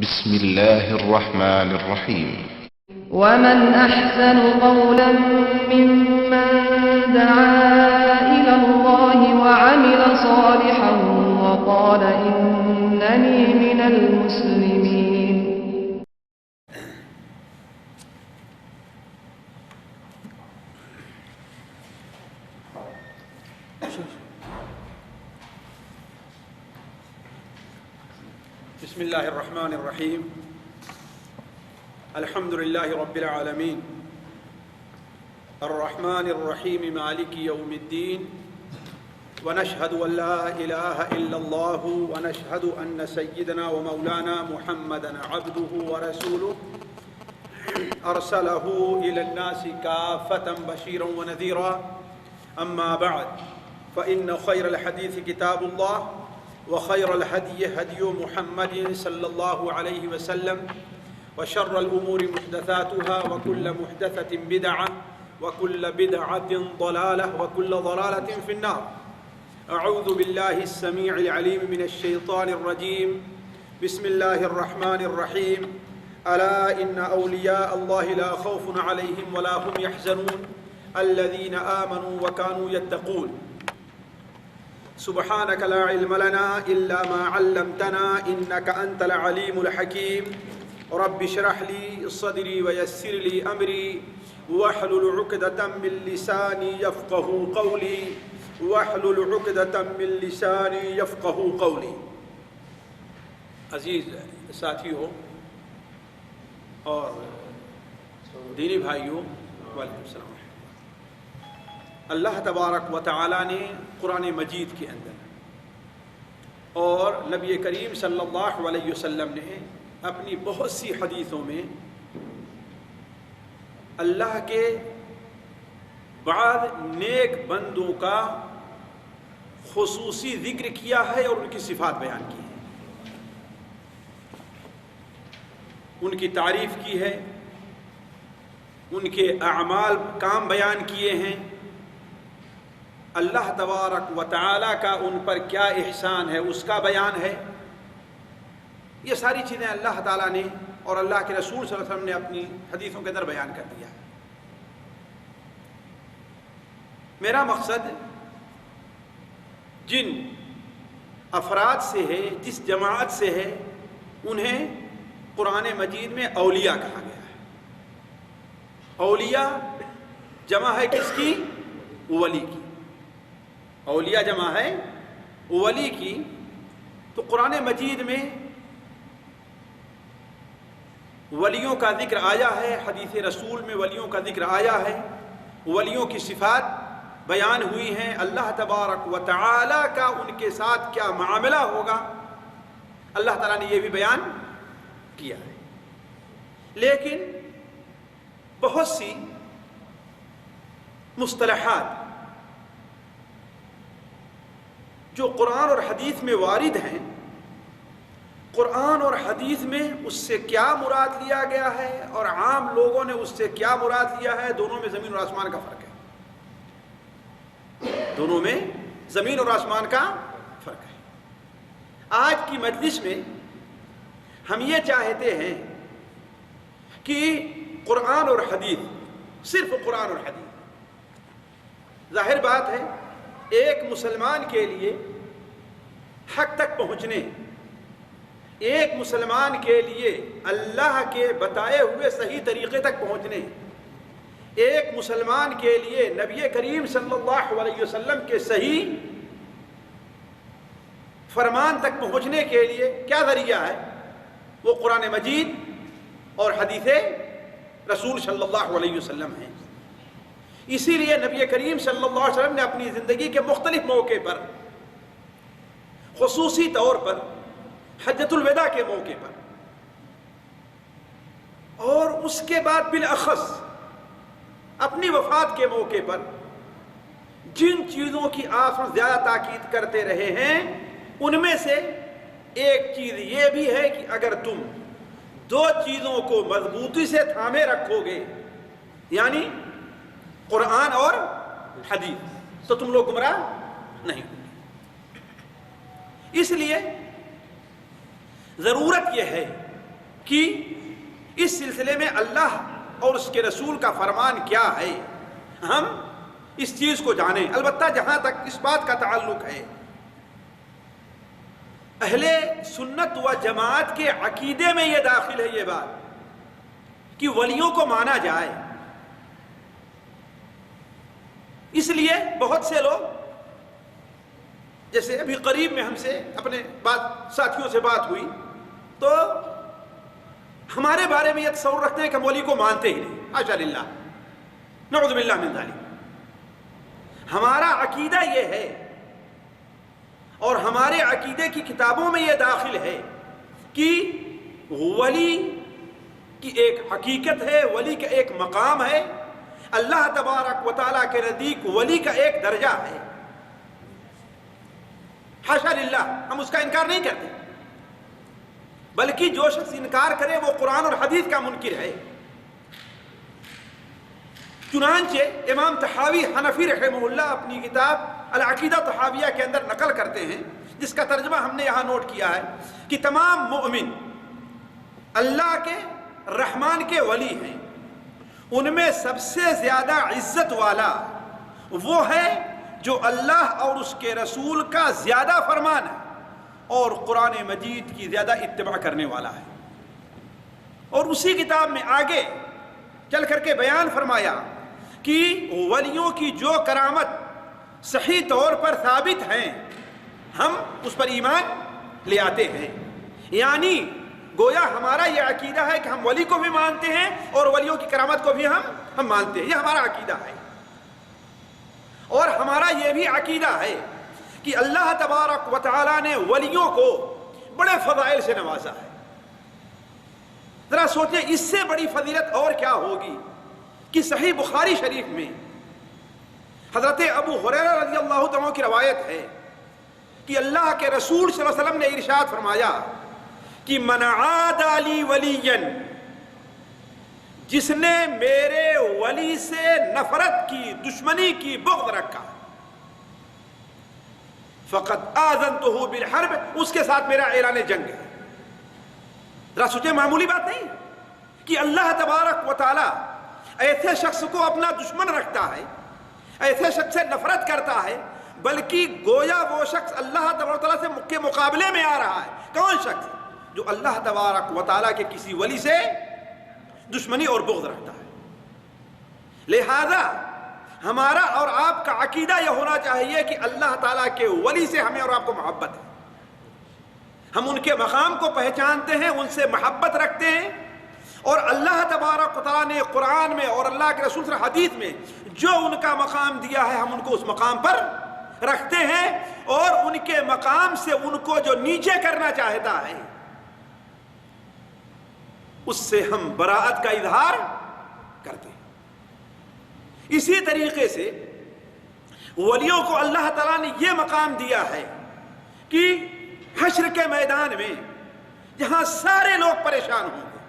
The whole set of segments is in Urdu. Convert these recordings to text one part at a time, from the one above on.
بسم الله الرحمن الرحيم. ومن أحسن قولا ممن دعا إلى الله وعمل صالحا وقال إنني من المسلمين. بسم الله الرحمن الرحيم. الحمد لله رب العالمين الرحمن الرحيم مالك يوم الدين، ونشهد أن لا إله إلا الله، ونشهد أن سيدنا ومولانا محمدا عبده ورسوله أرسله إلى الناس كافة بشيرا ونذيرا. أما بعد، فإن خير الحديث كتاب الله، وخير الهدي هدي محمد صلى الله عليه وسلم، وشر الأمور محدثاتها، وكل محدثة بدعة، وكل بدعة ضلالة، وكل ضلالة في النار. أعوذ بالله السميع العليم من الشيطان الرجيم. بسم الله الرحمن الرحيم. ألا إن أولياء الله لا خوف عليهم ولا هم يحزنون الذين آمنوا وكانوا يتقون. سبحانك لا علم لنا إلا ما علمتنا إنك أنت العليم الحكيم. رب اشرح لي صدري ويسر لي أمري واحلل عقدة من لساني يفقه قولي واحلل عقدة من لساني يفقه قولي. عزیز ساتھیوں اور دینی بھائیوں، وعلیکم السلام. اللہ تبارک و تعالیٰ نے قرآن مجید کے اندر اور نبی کریم صلی اللہ علیہ وسلم نے اپنی بہت سی حدیثوں میں اللہ کے بعض نیک بندوں کا خصوصی ذکر کیا ہے اور ان کی صفات بیان کی ہے، ان کی تعریف کی ہے، ان کے اعمال کام بیان کیے ہیں، اللہ تبارک و تعالیٰ کا ان پر کیا احسان ہے اس کا بیان ہے. یہ ساری چیزیں اللہ تعالیٰ نے اور اللہ کے رسول صلی اللہ علیہ وسلم نے اپنی حدیثوں کے اندر بیان کر دیا ہے. میرا مقصد جن افراد سے ہے، جس جماعت سے ہے، انہیں قرآن مجید میں اولیاء کہا گیا ہے. اولیاء جمع ہے کس کی؟ ولی کی. اولیاء جمع ہے ولی کی. تو قرآن مجید میں ولیوں کا ذکر آیا ہے، حدیث رسول میں ولیوں کا ذکر آیا ہے، ولیوں کی صفات بیان ہوئی ہیں، اللہ تبارک و تعالی کا ان کے ساتھ کیا معاملہ ہوگا اللہ تعالیٰ نے یہ بھی بیان کیا ہے. لیکن بہت سی مصطلحات جو قرآن اور حدیث میں وارد ہیں، قرآن اور حدیث میں اس سے کیا مراد لیا گیا ہے اور عام لوگوں نے اس سے کیا مراد لیا ہے، دونوں میں زمین اور آسمان کا فرق ہے. دونوں میں زمین اور آسمان کا فرق ہے. آج کی مجلس میں ہم یہ چاہتے ہیں کہ قرآن اور حدیث، صرف قرآن اور حدیث، ظاہر بات ہے ایک مسلمان کے لیے حق تک پہنچنے، ایک مسلمان کے لیے اللہ کے بتائے ہوئے صحیح طریقے تک پہنچنے، ایک مسلمان کے لیے نبی کریم صلی اللہ علیہ وسلم کے صحیح فرمان تک پہنچنے کے لیے کیا ذریعہ ہے؟ وہ قرآن مجید اور حدیث رسول صلی اللہ علیہ وسلم ہیں. اسی لیے نبی کریم صلی اللہ علیہ وسلم نے اپنی زندگی کے مختلف موقع پر، خصوصی طور پر حجۃ الوداع کے موقع پر اور اس کے بعد بالاخص اپنی وفات کے موقع پر جن چیزوں کی آپ زیادہ تاکید کرتے رہے ہیں، ان میں سے ایک چیز یہ بھی ہے کہ اگر تم دو چیزوں کو مضبوطی سے تھامے رکھو گے، یعنی قرآن اور حدیث، تو تم لوگ گمراہ نہیں ہوں گے. اس لیے ضرورت یہ ہے کہ اس سلسلے میں اللہ اور اس کے رسول کا فرمان کیا ہے، ہم اس چیز کو جانیں۔ البتہ جہاں تک اس بات کا تعلق ہے، اہل سنت و جماعت کے عقیدے میں یہ داخل ہے یہ بات کہ ولیوں کو مانا جائے۔ اس لیے بہت سے لوگ، جیسے ابھی قریب میں ہم سے اپنے ساتھیوں سے بات ہوئی تو ہمارے بارے میں یہ تصور رکھتے ہیں کہ ہم ولی کو مانتے ہی نہیں، حاشا للہ، نعوذ باللہ من ذالک۔ ہمارا عقیدہ یہ ہے اور ہمارے عقیدے کی کتابوں میں یہ داخل ہے کہ ولی کی ایک حقیقت ہے، ولی کا ایک مقام ہے، اللہ تبارک و تعالیٰ کے نزدیک ولی کا ایک درجہ ہے، حاشا للہ، ہم اس کا انکار نہیں کرتے، بلکہ جو شخص انکار کرے وہ قرآن اور حدیث کا منکر ہے۔ چنانچہ امام طحاوی حنفی رحمہ اللہ اپنی کتاب العقیدہ طحاویہ کے اندر نقل کرتے ہیں، جس کا ترجمہ ہم نے یہاں نوٹ کیا ہے کہ تمام مؤمن اللہ کے رحمان کے ولی ہیں، ان میں سب سے زیادہ عزت والا وہ ہے جو اللہ اور اس کے رسول کا زیادہ فرمان ہے اور قرآن مجید کی زیادہ اتباع کرنے والا ہے۔ اور اسی کتاب میں آگے چل کر کے بیان فرمایا کہ ولیوں کی جو کرامت صحیح طور پر ثابت ہیں ہم اس پر ایمان لے آتے ہیں، یعنی گویا ہمارا یہ عقیدہ ہے کہ ہم ولی کو بھی مانتے ہیں اور ولیوں کی کرامت کو بھی ہم مانتے ہیں، یہ ہمارا عقیدہ ہے۔ اور ہمارا یہ بھی عقیدہ ہے کہ اللہ تبارک و تعالیٰ نے ولیوں کو بڑے فضائل سے نوازا ہے۔ ذرا سوچیں اس سے بڑی فضیلت اور کیا ہوگی کہ صحیح بخاری شریف میں حضرت ابو ہریرہ رضی اللہ عنہ کی روایت ہے کہ اللہ کے رسول صلی اللہ علیہ وسلم نے ارشاد فرمایا کہ من عاد لی ولیا، جس نے میرے ولی سے نفرت کی، دشمنی کی، بغض رکھا، فقد آذنتہ بالحرب، اس کے ساتھ میرا اعلان جنگ ہے۔ ذرا سوچیں، معمولی بات نہیں کہ اللہ تبارک و تعالی ایسے شخص کو اپنا دشمن رکھتا ہے، ایسے شخص سے نفرت کرتا ہے، بلکہ گویا وہ شخص اللہ تبارک و تعالیٰ سے کے مقابلے میں آ رہا ہے۔ کون شخص؟ جو اللہ تبارک و تعالیٰ کے کسی ولی سے دشمنی اور بغض رکھتا ہے۔ لہذا ہمارا اور آپ کا عقیدہ یہ ہونا چاہیے کہ اللہ تعالیٰ کے ولی سے ہمیں اور آپ کو محبت ہے، ہم ان کے مقام کو پہچانتے ہیں، ان سے محبت رکھتے ہیں، اور اللہ تبارک و تعالیٰ نے قرآن میں اور اللہ کے رسول صلی اللہ علیہ وسلم حدیث میں جو ان کا مقام دیا ہے ہم ان کو اس مقام پر رکھتے ہیں، اور ان کے مقام سے ان کو جو نیچے کرنا چاہتا ہے اس سے ہم براءت کا اظہار کرتے ہیں۔ اسی طریقے سے ولیوں کو اللہ تعالیٰ نے یہ مقام دیا ہے کہ حشر کے میدان میں جہاں سارے لوگ پریشان ہوں گے،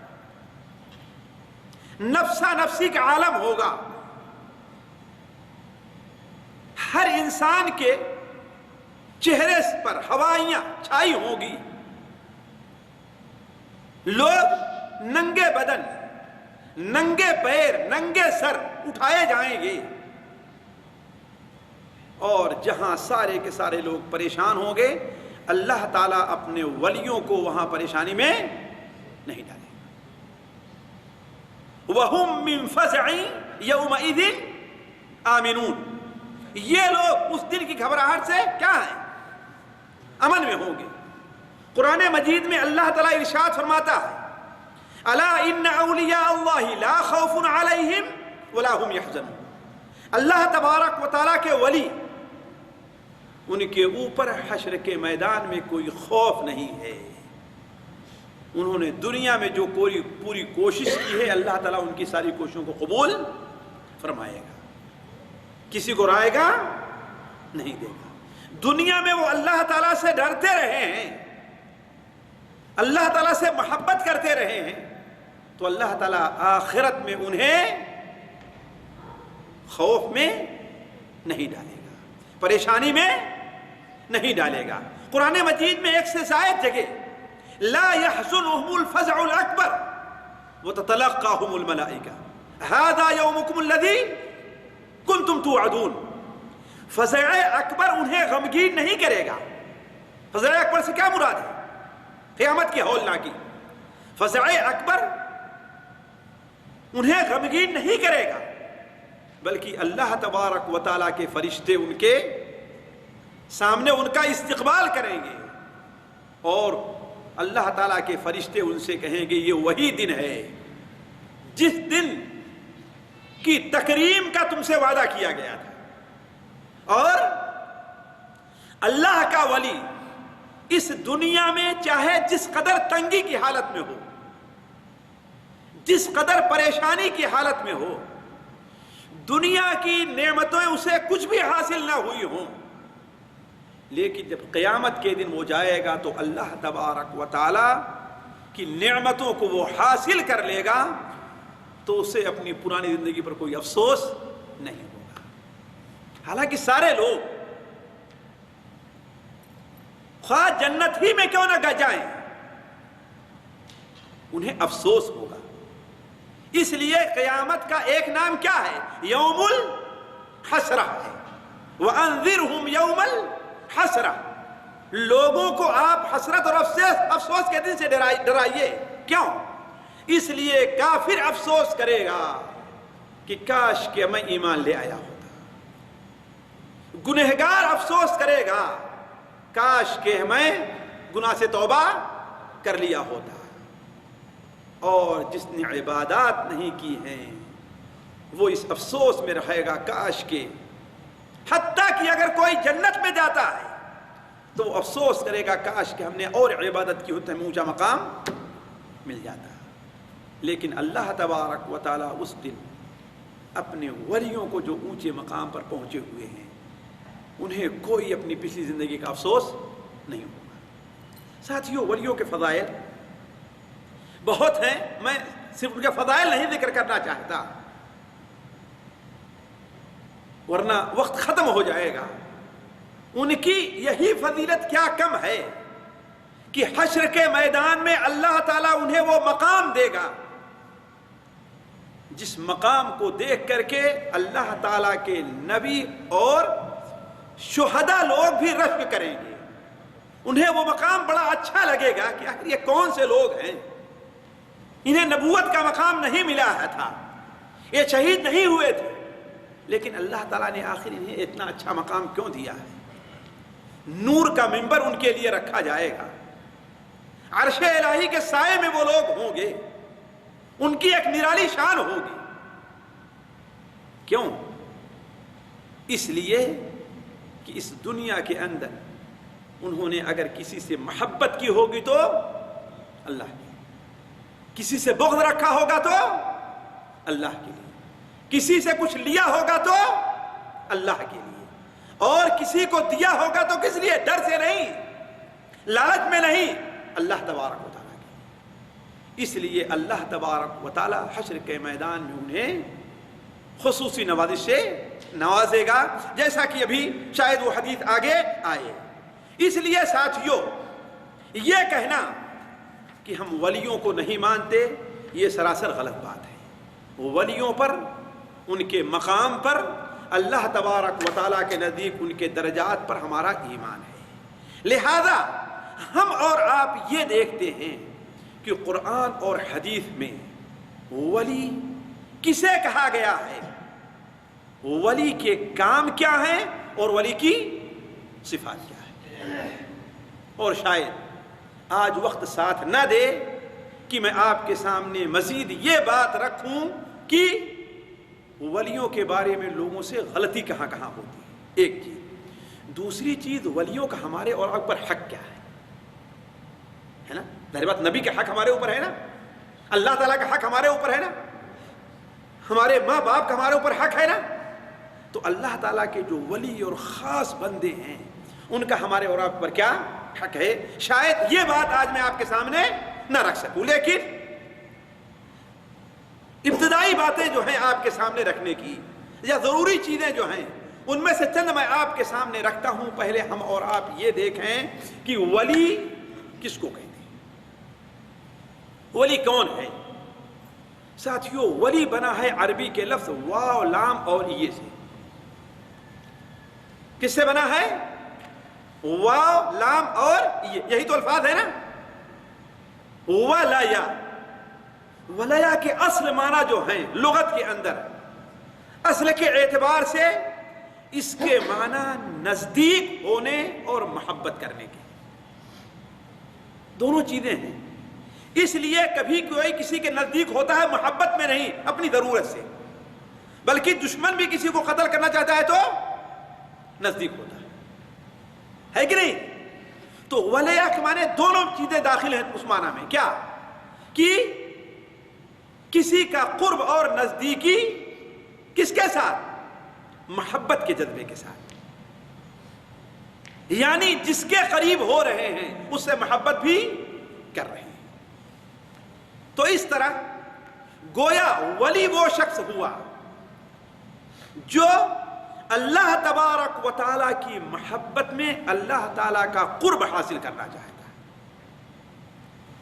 نفسا نفسی کا عالم ہوگا، ہر انسان کے چہرے پر ہوائیاں چھائی ہوں گی، لوگ ننگے بدن، ننگے پیر، ننگے سر اٹھائے جائیں گے، اور جہاں سارے کے سارے لوگ پریشان ہوں گے اللہ تعالیٰ اپنے ولیوں کو وہاں پریشانی میں نہیں ڈالے۔ وَهُمْ مِنْ فَزْعٍ يَوْمَئِذٍ آمِنُونَ، یہ لوگ اس دن کی گھبراہٹ سے کیا ہیں؟ امن میں ہوں گے۔ قرآن مجید میں اللہ تعالیٰ ارشاد فرماتا ہے الا ان اولیاء اللہ لا خوف علیہم ولا هم يحزنون، اللہ تبارک و تعالیٰ کے ولی، ان کے اوپر حشر کے میدان میں کوئی خوف نہیں ہے، انہوں نے دنیا میں جو پوری کوشش کی ہے اللہ تعالیٰ ان کی ساری کوششوں کو قبول فرمائے گا، کسی کو رائے گا نہیں دے گا۔ دنیا میں وہ اللہ تعالیٰ سے ڈرتے رہے ہیں، اللہ تعالیٰ سے محبت کرتے رہے ہیں، تو اللہ تعالیٰ آخرت میں انہیں خوف میں نہیں ڈالے گا، پریشانی میں نہیں ڈالے گا۔ قرآن مجید میں ایک سے زائد جگہ لا يحزنهم الفزع الاکبر، وتتلقاهم الملائکہ ھذا یومکم الذی کنتم توعدون. فزع اکبر انہیں غمگین نہیں کرے گا. فزع اکبر سے کیا مراد ہے؟ قیامت کی ہولناکی. فزع اکبر انہیں غمگین نہیں کرے گا بلکہ اللہ تبارک و تعالیٰ کے فرشتے ان کے سامنے ان کا استقبال کریں گے اور اللہ تعالیٰ کے فرشتے ان سے کہیں گے یہ وہی دن ہے جس دن کی تکریم کا تم سے وعدہ کیا گیا تھا. اور اللہ کا ولی اس دنیا میں چاہے جس قدر تنگی کی حالت میں ہو، جس قدر پریشانی کی حالت میں ہو، دنیا کی نعمتیں اسے کچھ بھی حاصل نہ ہوئی ہوں، لیکن جب قیامت کے دن وہ جائے گا تو اللہ تبارک و تعالی کی نعمتوں کو وہ حاصل کر لے گا تو اسے اپنی پرانی زندگی پر کوئی افسوس نہیں ہوگا. حالانکہ سارے لوگ خواہ جنت ہی میں کیوں نہ جائیں انہیں افسوس ہوگا. اس لیے قیامت کا ایک نام کیا ہے؟ یوم الحسرہ ہے. وَأَنذِرْهُمْ يَوْمَ الْحَسرہ. لوگوں کو آپ حسرت اور افسوس کے دن سے ڈرائیے. کیوں؟ اس لیے کافر افسوس کرے گا کہ کاش کہ میں ایمان لے آیا ہوتا. گنہگار افسوس کرے گا کاش کہ میں گناہ سے توبہ کر لیا ہوتا. اور جس نے عبادات نہیں کی ہیں وہ اس افسوس میں رہے گا کاش کہ، حتیٰ کہ اگر کوئی جنت میں جاتا ہے تو وہ افسوس کرے گا کاش کہ ہم نے اور عبادت کی ہوتی ہمیں اونچا مقام مل جاتا. لیکن اللہ تبارک و تعالیٰ اس دن اپنے ولیوں کو جو اونچے مقام پر پہنچے ہوئے ہیں انہیں کوئی اپنی پچھلی زندگی کا افسوس نہیں ہوگا. ساتھیوں، ولیوں کے فضائل بہت ہیں، میں صرف ان کے فضائل نہیں ذکر کرنا چاہتا ورنہ وقت ختم ہو جائے گا. ان کی یہی فضیلت کیا کم ہے کہ حشر کے میدان میں اللہ تعالیٰ انہیں وہ مقام دے گا جس مقام کو دیکھ کر کے اللہ تعالیٰ کے نبی اور شہداء لوگ بھی رشک کریں گے. انہیں وہ مقام بڑا اچھا لگے گا کہ آخر یہ کون سے لوگ ہیں، انہیں نبوت کا مقام نہیں ملا ہے تھا، یہ شہید نہیں ہوئے تھے، لیکن اللہ تعالیٰ نے آخر انہیں اتنا اچھا مقام کیوں دیا ہے. نور کا منبر ان کے لیے رکھا جائے گا، عرش الہی کے سائے میں وہ لوگ ہوں گے، ان کی ایک نرالی شان ہوگی. کیوں؟ اس لیے کہ اس دنیا کے اندر انہوں نے اگر کسی سے محبت کی ہوگی تو اللہ کی، کسی سے بغض رکھا ہوگا تو اللہ کے لیے، کسی سے کچھ لیا ہوگا تو اللہ کے لیے، اور کسی کو دیا ہوگا تو کس لیے؟ ڈر سے نہیں، لالچ میں نہیں، اللہ تبارک و تعالیٰ کے. اس لیے اللہ تبارک و تعالیٰ حشر کے میدان میں انہیں خصوصی نوازش سے نوازے گا، جیسا کہ ابھی شاید وہ حدیث آگے آئے. اس لیے ساتھیوں، یہ کہنا کہ ہم ولیوں کو نہیں مانتے یہ سراسر غلط بات ہے. ولیوں پر، ان کے مقام پر، اللہ تبارک و تعالیٰ کے نزدیک ان کے درجات پر ہمارا ایمان ہے. لہذا ہم اور آپ یہ دیکھتے ہیں کہ قرآن اور حدیث میں ولی کسے کہا گیا ہے، ولی کے کام کیا ہیں اور ولی کی صفات کیا ہے. اور شاید آج وقت ساتھ نہ دے کہ میں آپ کے سامنے مزید یہ بات رکھوں کہ ولیوں کے بارے میں لوگوں سے غلطی کہاں کہاں ہوتی ہے. ایک چیز. دوسری چیز، ولیوں کا ہمارے اور آپ پر حق کیا ہے نا؟ ظاہر بات، نبی کا حق ہمارے اوپر ہے نا، اللہ تعالیٰ کا حق ہمارے اوپر ہے نا، ہمارے ماں باپ کا ہمارے اوپر حق ہے نا. تو اللہ تعالیٰ کے جو ولی اور خاص بندے ہیں ان کا ہمارے اور آپ پر کیا حق ہے. شاید یہ بات آج میں آپ کے سامنے نہ رکھ سکوں، لیکن ابتدائی باتیں جو ہیں آپ کے سامنے رکھنے کی، یا ضروری چیزیں جو ہیں ان میں سے چند میں آپ کے سامنے رکھتا ہوں. پہلے ہم اور آپ یہ دیکھیں کہ ولی کس کو کہتے ہیں، ولی کون ہے. ساتھیوں ولی بنا ہے عربی کے لفظ واو لام اور یہ سے. کس سے بنا ہے؟ واو لام اور یہ. یہی تو الفاظ ہے نا. ولایا، ولایا کے اصل معنی جو ہیں لغت کے اندر، اصل کے اعتبار سے اس کے معنی نزدیک ہونے اور محبت کرنے کے، دونوں چیزیں ہیں. اس لیے کبھی کوئی کسی کے نزدیک ہوتا ہے محبت میں نہیں، اپنی ضرورت سے، بلکہ دشمن بھی کسی کو قتل کرنا چاہتا ہے تو نزدیک ہوتا ہے کہ نہیں؟ تو ولیہ کے معنی دونوں چیزیں داخل ہیں اس معنی میں. کیا کہ کسی کا قرب اور نزدیکی کس کے ساتھ؟ محبت کے جذبے کے ساتھ. یعنی جس کے قریب ہو رہے ہیں اس سے محبت بھی کر رہے ہیں. تو اس طرح گویا ولی وہ شخص ہوا جو اللہ تبارک و تعالیٰ کی محبت میں اللہ تعالیٰ کا قرب حاصل کرنا چاہتا ہے،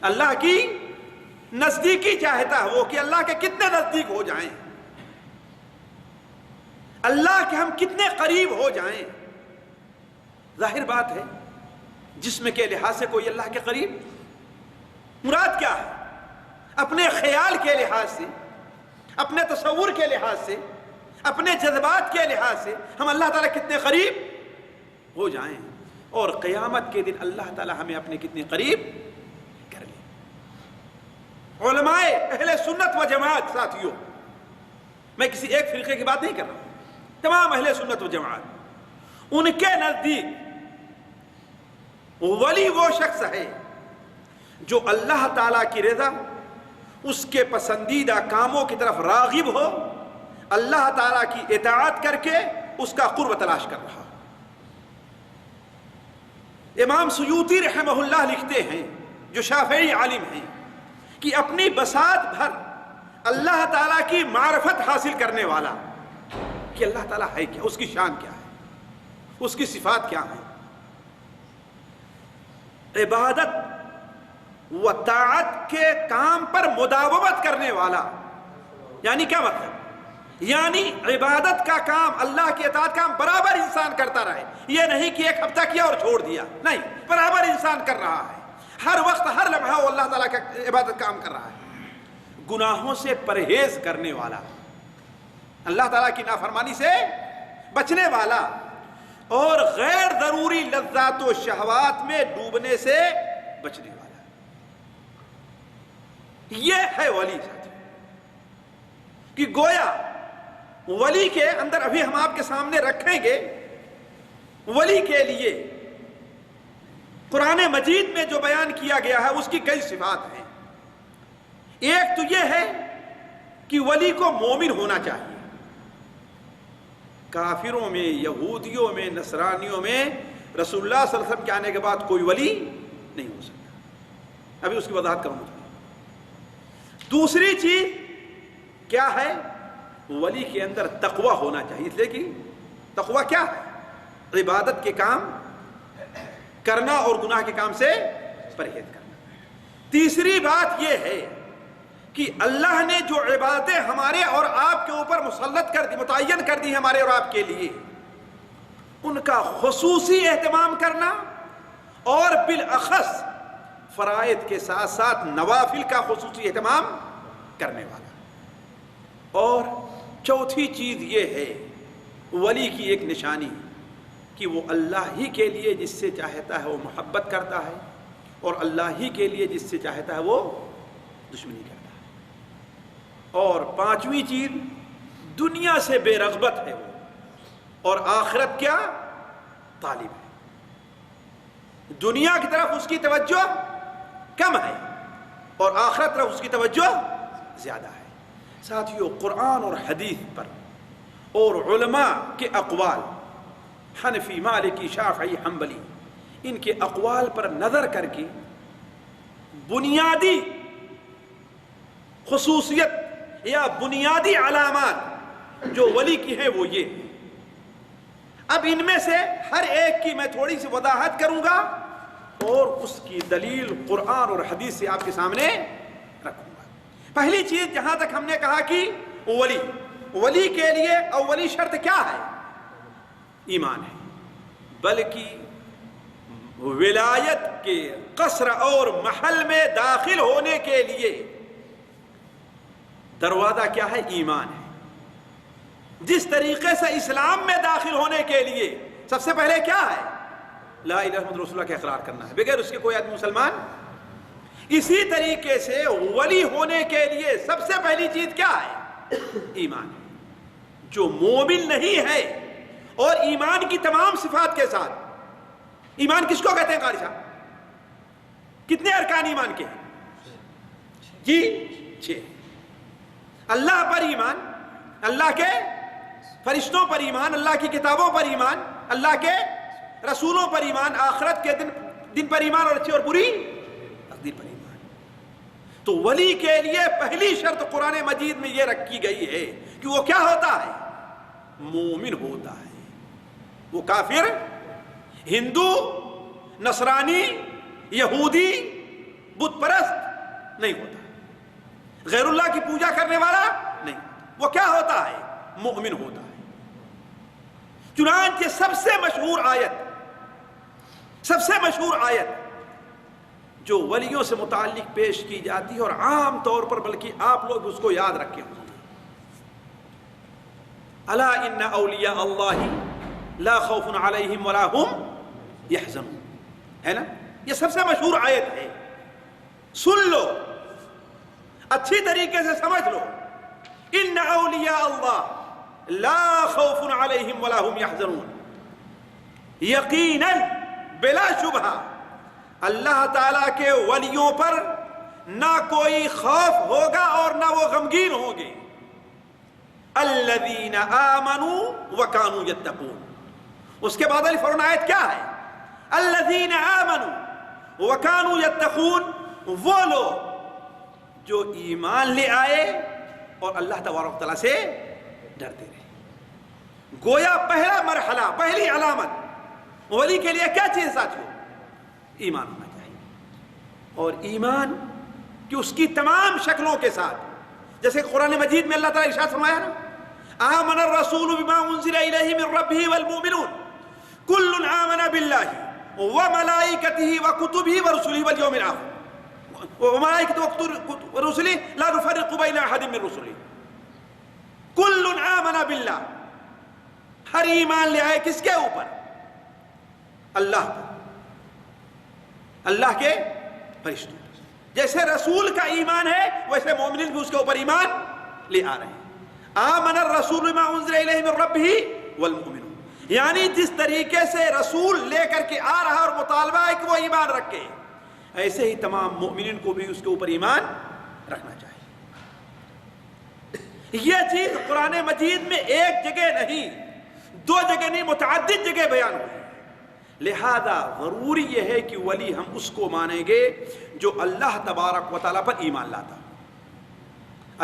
اللہ کی نزدیکی چاہتا ہے وہ، کہ اللہ کے کتنے نزدیک ہو جائیں، اللہ کے ہم کتنے قریب ہو جائیں. ظاہر بات ہے جسم کے لحاظ سے کوئی اللہ کے قریب، مراد کیا ہے؟ اپنے خیال کے لحاظ سے، اپنے تصور کے لحاظ سے، اپنے جذبات کے لحاظ سے ہم اللہ تعالیٰ کتنے قریب ہو جائیں، اور قیامت کے دن اللہ تعالیٰ ہمیں اپنے کتنے قریب کر لیں. علماء اہل سنت و جماعت، ساتھیوں میں کسی ایک فرقے کی بات نہیں کر رہا ہوں، تمام اہل سنت و جماعت، ان کے نزدیک ولی وہ شخص ہے جو اللہ تعالیٰ کی رضا، اس کے پسندیدہ کاموں کی طرف راغب ہو، اللہ تعالیٰ کی اطاعت کر کے اس کا قرب تلاش کر رہا. امام سیوطی رحمہ اللہ لکھتے ہیں، جو شافعی عالم ہیں، کہ اپنی بساط بھر اللہ تعالیٰ کی معرفت حاصل کرنے والا، کہ اللہ تعالیٰ ہے کیا، اس کی شان کیا ہے، اس کی صفات کیا ہیں، عبادت و طاعت کے کام پر مداومت کرنے والا. یعنی کیا مطلب؟ یعنی عبادت کا کام، اللہ کی اطاعت کا کام برابر انسان کرتا رہے. یہ نہیں کہ ایک ہفتہ کیا اور چھوڑ دیا، نہیں، برابر انسان کر رہا ہے، ہر وقت ہر لمحہ وہ اللہ تعالیٰ کا عبادت کام کر رہا ہے. گناہوں سے پرہیز کرنے والا، اللہ تعالیٰ کی نافرمانی سے بچنے والا، اور غیر ضروری لذات و شہوات میں ڈوبنے سے بچنے والا. یہ ہے ولی. ساتھی کہ گویا ولی کے اندر ابھی ہم آپ کے سامنے رکھیں گے، ولی کے لیے قرآن مجید میں جو بیان کیا گیا ہے اس کی کئی صفات ہیں. ایک تو یہ ہے کہ ولی کو مومن ہونا چاہیے. کافروں میں، یہودیوں میں، نصرانیوں میں رسول اللہ صلی اللہ علیہ وسلم کے آنے کے بعد کوئی ولی نہیں ہو سکتا. ابھی اس کی وضاحت کروں گا. دوسری چیز کیا ہے؟ ولی کے اندر تقوی ہونا چاہیے. اس لیے کہ تقوی کیا ہے؟ عبادت کے کام کرنا اور گناہ کے کام سے پرہیز کرنا. تیسری بات یہ ہے کہ اللہ نے جو عبادتیں ہمارے اور آپ کے اوپر مسلط کر دی، متعین کر دی ہمارے اور آپ کے لیے، ان کا خصوصی اہتمام کرنا، اور بالاخص فرائض کے ساتھ ساتھ نوافل کا خصوصی اہتمام کرنے والا. اور چوتھی چیز یہ ہے ولی کی ایک نشانی کہ وہ اللہ ہی کے لیے جس سے چاہتا ہے وہ محبت کرتا ہے، اور اللہ ہی کے لیے جس سے چاہتا ہے وہ دشمنی کرتا ہے. اور پانچویں چیز دنیا سے بے رغبت ہے وہ، اور آخرت کیا طالب ہے. دنیا کی طرف اس کی توجہ کم ہے اور آخرت طرف اس کی توجہ زیادہ ہے. ساتھیوں قرآن اور حدیث پر اور علماء کے اقوال، حنفی، مالکی، شافعی، حنبلی، ان کے اقوال پر نظر کر کے بنیادی خصوصیت یا بنیادی علامات جو ولی کی ہیں وہ یہ. اب ان میں سے ہر ایک کی میں تھوڑی سی وضاحت کروں گا اور اس کی دلیل قرآن اور حدیث سے آپ کے سامنے رکھوں گا. پہلی چیز جہاں تک ہم نے کہا کہ ولی کے لیے اولی شرط کیا ہے؟ ایمان ہے، بلکہ ولایت کے قصر اور محل میں داخل ہونے کے لیے دروازہ کیا ہے؟ ایمان ہے۔ جس طریقے سے اسلام میں داخل ہونے کے لیے سب سے پہلے کیا ہے؟ لا الہ الا اللہ محمد رسول اللہ کا اقرار کرنا ہے، بغیر اس کے کوئی آدمی مسلمان۔ اسی طریقے سے ولی ہونے کے لیے سب سے پہلی چیز کیا ہے؟ ایمان ہے۔ جو مومن نہیں ہے اور ایمان کی تمام صفات کے ساتھ، ایمان کس کو کہتے ہیں قاری صاحب؟ کتنے ارکان ایمان کے ہیں؟ جی 6۔ اللہ پر ایمان، اللہ کے فرشتوں پر ایمان، اللہ کی کتابوں پر ایمان، اللہ کے رسولوں پر ایمان، آخرت کے دن پر ایمان، اور اچھی اور بری تقدیر پر ایمان۔ تو ولی کے لیے پہلی شرط قرآن مجید میں یہ رکھی گئی ہے کہ وہ کیا ہوتا ہے؟ مومن ہوتا ہے۔ وہ کافر، ہندو، نصرانی، یہودی، بت پرست نہیں ہوتا، غیر اللہ کی پوجا کرنے والا نہیں، وہ کیا ہوتا ہے؟ مومن ہوتا ہے۔ چنانچہ سب سے مشہور آیت جو ولیوں سے متعلق پیش کی جاتی ہے، اور عام طور پر بلکہ آپ لوگ اس کو یاد رکھیں، الا ان اولیاء اللہ لا خوف علیہم ولا ہم یحزنون، ہے نا؟ یہ سب سے مشہور آیت ہے، سن لو، اچھی طریقے سے سمجھ لو۔ ان اولیاء اللہ لا خوف علیہم ولا ہم یحزنون، یقیناً بلا شبہ اللہ تعالیٰ کے ولیوں پر نہ کوئی خوف ہوگا اور نہ وہ غمگین ہوں گے۔ الذین آمنوا وکانوا یتقون، اس کے بعد فوراً آیت کیا ہے؟ الذین آمنوا وکانوا یتقون، وہ لوگ جو ایمان لے آئے اور اللہ تبارک و تعالیٰ سے ڈرتے رہے۔ گویا پہلا مرحلہ، پہلی علامت ولی کے لیے کیا چیز ساتھیوں؟ ایمان ہونا چاہیے، اور ایمان کہ اس کی تمام شکلوں کے ساتھ، جیسے قرآن مجید میں اللہ تعالیٰ ارشاد فرمایا نا، آمن الرسول بما انزل الیہ من ربہ والمؤمنون کل آمن باللہ وملائکتہ وکتبہ ورسلہ والیوم الآخر وملائکتہ ورسلہ لا نفرق بین احد من رسلہ، کل آمن باللہ، ہر ایمان لے آئے کس کے اوپر؟ اللہ پر، اللہ کے فرشتوں پر۔ جیسے رسول کا ایمان ہے ویسے مومنین بھی اس کے اوپر ایمان لے آ رہے ہیں۔ آمن الرسول بما انزل الیہ من ربہ والمؤمنون، یعنی جس طریقے سے رسول لے کر کے آ رہا اور مطالبہ ہے کہ وہ ایمان رکھے، ایسے ہی تمام مومنین کو بھی اس کے اوپر ایمان رکھنا چاہیے۔ یہ چیز قرآن مجید میں ایک جگہ نہیں، دو جگہ نہیں، متعدد جگہ بیان ہوئی۔ لہذا ضروری یہ ہے کہ ولی ہم اس کو مانیں گے جو اللہ تبارک و تعالیٰ پر ایمان لاتا،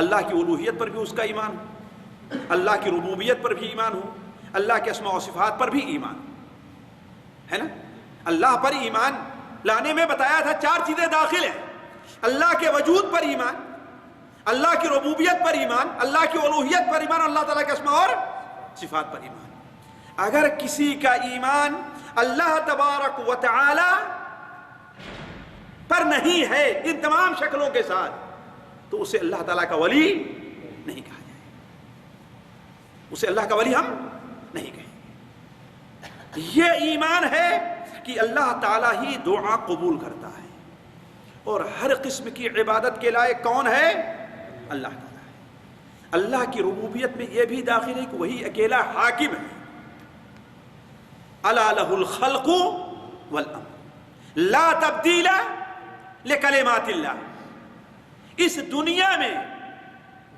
اللہ کی الوہیت پر بھی اس کا ایمان ہو، اللہ کی ربوبیت پر بھی ایمان ہو، اللہ کے اسماء و صفات پر بھی ایمان ہے نا۔ اللہ پر ایمان لانے میں بتایا تھا 4 چیزیں داخل ہیں: اللہ کے وجود پر ایمان، اللہ کی ربوبیت پر ایمان، اللہ کی الوہیت پر ایمان، اللہ تعالیٰ کے اسماء اور صفات پر ایمان۔ اگر کسی کا ایمان اللہ تبارک و تعالی پر نہیں ہے ان تمام شکلوں کے ساتھ، تو اسے اللہ تعالیٰ کا ولی نہیں کہا جائے، اسے اللہ کا ولی ہم نہیں کہیں گے۔ یہ ایمان ہے کہ اللہ تعالیٰ ہی دعا قبول کرتا ہے، اور ہر قسم کی عبادت کے لائق کون ہے؟ اللہ تعالیٰ ہے۔ اللہ کی ربوبیت میں یہ بھی داخل ہے کہ وہی اکیلا حاکم ہے۔ الا لہ الخلق والامر لا تبدیل لکلمات اللہ، اس دنیا میں،